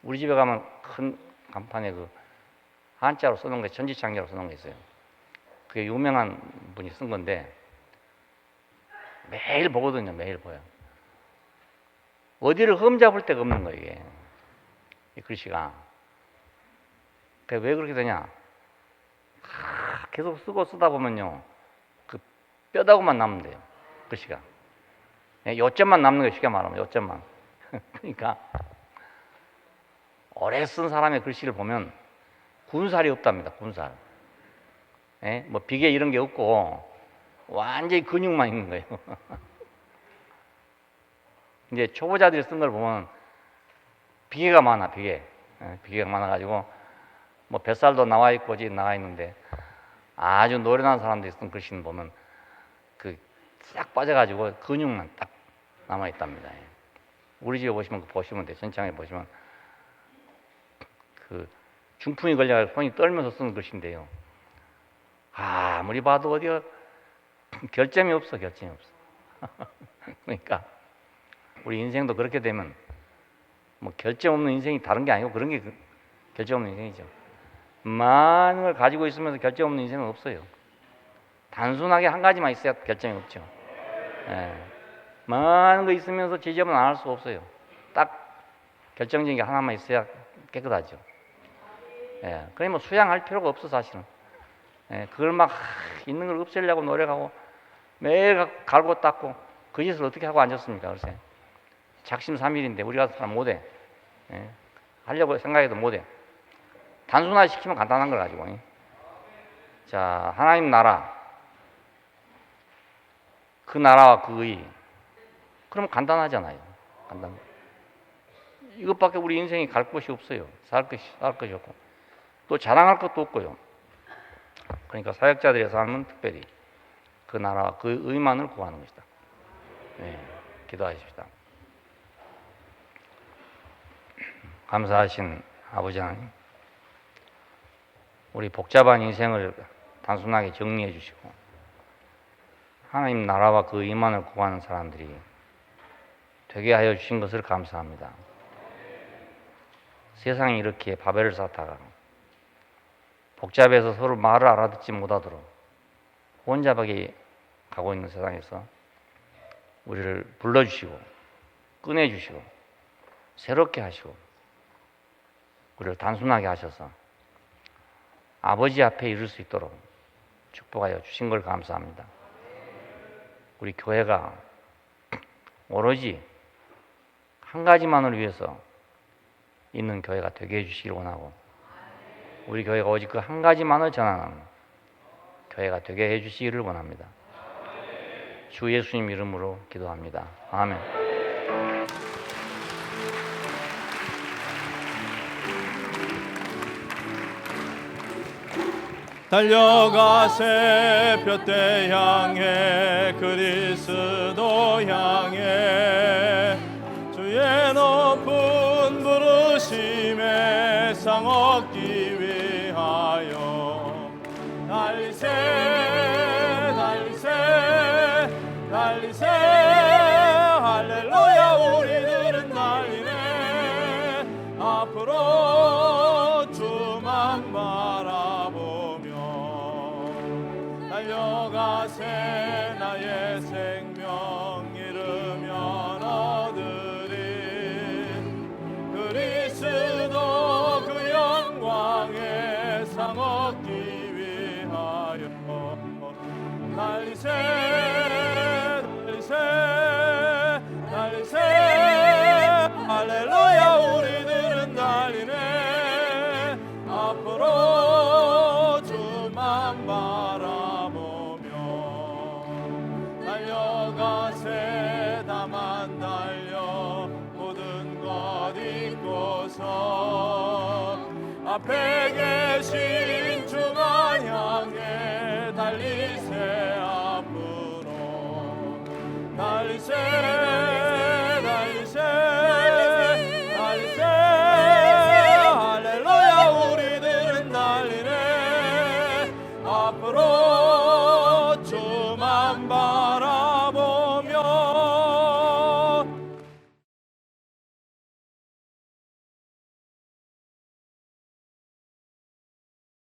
우리 집에 가면 큰 간판에 한자로 써놓은 게 천지창조로 써놓은 게 있어요. 그게 유명한 분이 쓴 건데 매일 보거든요. 매일 보여. 어디를 흠잡을 데가 없는 거예요. 이게. 이 글씨가. 왜 그렇게 되냐? 계속 쓰다 보면요, 그 뼈다구만 남는 돼요. 글씨가. 요점만 남는 거예요. 쉽게 말하면 요점만. 그러니까 오래 쓴 사람의 글씨를 보면 군살이 없답니다. 군살. 예? 뭐 비계 이런 게 없고 완전히 근육만 있는 거예요. 이제 초보자들이 쓴 걸 보면 비계가 많아. 비계가 많아가지고 뭐 뱃살도 나와 있고 나와 있는데 아주 노련한 사람들이 쓴 글씨는 보면 싹 빠져가지고 근육만 딱 남아 있답니다. 우리 집에 보시면 돼. 전창에 보시면 중풍이 걸려서 손이 떨면서 쓰는 글씨인데요. 아무리 봐도 어디가 결점이 없어. 그러니까 우리 인생도 그렇게 되면 뭐 결점 없는 인생이 다른 게 아니고 그런 게 결점 없는 인생이죠. 많은 걸 가지고 있으면서 결점 없는 인생은 없어요. 단순하게 한 가지만 있어야 결점이 없죠. 예. 많은 거 있으면서 지적은 안 할 수 없어요. 딱 결정적인 게 하나만 있어야 깨끗하죠. 예. 그러니 뭐 수양할 필요가 없어 사실은. 예. 그걸 막 있는 걸 없애려고 노력하고 매일 갈고 닦고 그 짓을 어떻게 하고 앉았습니까? 글쎄. 작심삼일인데 우리가 사람 못해. 예. 하려고 생각해도 못해. 단순화시키면 간단한 걸 가지고. 자, 하나님 나라. 그 나라와 그 의. 그럼 간단하잖아요. 간단. 이것밖에 우리 인생이 갈 곳이 없어요. 살 것이 없고. 또 자랑할 것도 없고요. 그러니까 사역자들의 삶은 특별히 그 나라와 그 의만을 구하는 것이다. 네, 기도하십시다. 감사하신 아버지 하나님, 우리 복잡한 인생을 단순하게 정리해 주시고 하나님 나라와 그 의만을 구하는 사람들이 되게 하여 주신 것을 감사합니다. 세상이 이렇게 바벨을 쌓다가 복잡해서 서로 말을 알아듣지 못하도록 혼잡하게 가고 있는 세상에서 우리를 불러주시고 꺼내주시고 새롭게 하시고 우리를 단순하게 하셔서 아버지 앞에 이룰 수 있도록 축복하여 주신 걸 감사합니다. 우리 교회가 오로지 한 가지만을 위해서 있는 교회가 되게 해주시길 원하고 우리 교회가 오직 그 한 가지만을 전하는 교회가 되게 해주시기를 원합니다. 주 예수님 이름으로 기도합니다. 아멘. 달려가세 둯대 향해 그리스도 향해 주의 높은 부르심 부르심에 상 얻기 위하여 달리세 달리세 달리세 할렐루야 우리들은 달리네 앞으로 주만 바라보며 달려가세 나의 생명 잃으면 얻으리 그리스도 그 영광의 상 얻기 위하여 달리세 달리세 달리세 할렐루야 우리들은 달리네 앞으로 주만 바라보며 달려가세 다만 달려 모든 것 잊고서 앞에 계신 주만 향해 달리세 앞으로 달리세